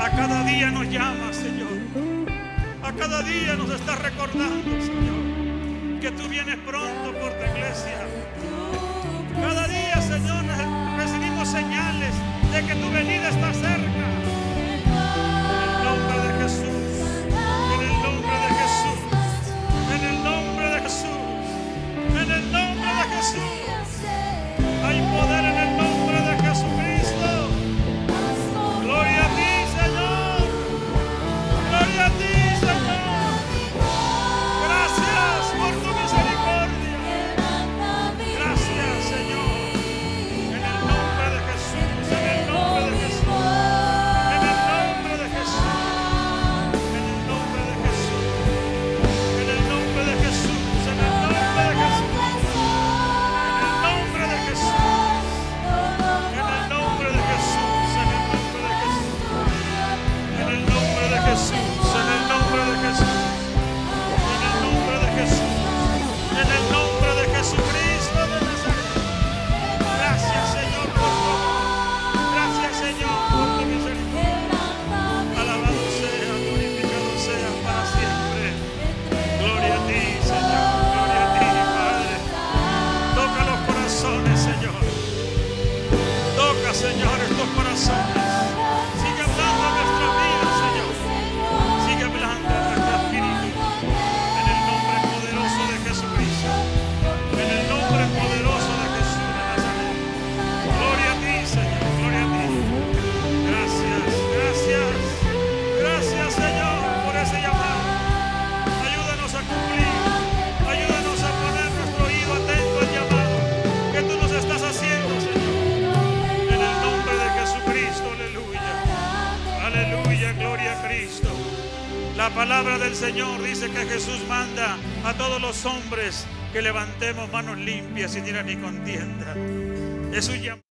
A cada día nos llamas, Señor. A cada día nos estás recordando, Señor, que tú vienes pronto por tu iglesia. Cada día, Señor, recibimos señales de que tu venida está cerca. En el nombre de Jesús. En el nombre de Jesús. En el nombre de Jesús. En el nombre de Jesús. Hay poder en el nombre de Jesucristo. Gloria a ti, Señor. Gloria a ti, Señor. Gracias por tu misericordia. Gracias, Señor. En el nombre de Jesús. En el nombre de Jesús. En el nombre de Jesús. En el nombre de Jesús. En el nombre de Jesús. En el nombre de Jesús. En el nombre de Jesús. En el nombre de Jesús. En el nombre de Jesús. En el nombre de Jesús. En el nombre de Jesús. En el nombre de Jesús. En el nombre de Jesucristo de Nazaret. Gracias, Señor, por tu amor. Gracias, Señor, por tu misericordia. Alabado sea, glorificado sea para siempre. Gloria a ti, Señor. Gloria a ti, Padre. Toca los corazones, Señor. Toca, Señor, estos corazones. Sigue hablando a nuestra vida, Señor. Sigue hablando a nuestro espíritu. En el nombre poderoso de Jesucristo. En el nombre poderoso de Jesús de Nazaret. Gloria a ti, Señor. Gloria a ti. Gracias, gracias. Gracias, Señor, por ese llamado. Ayúdanos a cumplir. Ayúdanos a poner nuestro oído atento al llamado que tú nos estás haciendo, Señor. En el nombre de Jesucristo, aleluya. Aleluya, gloria a Cristo. La palabra del Señor dice que Jesús manda a todos los hombres que levantemos manos limpias sin ira ni contienda. Es un llamado.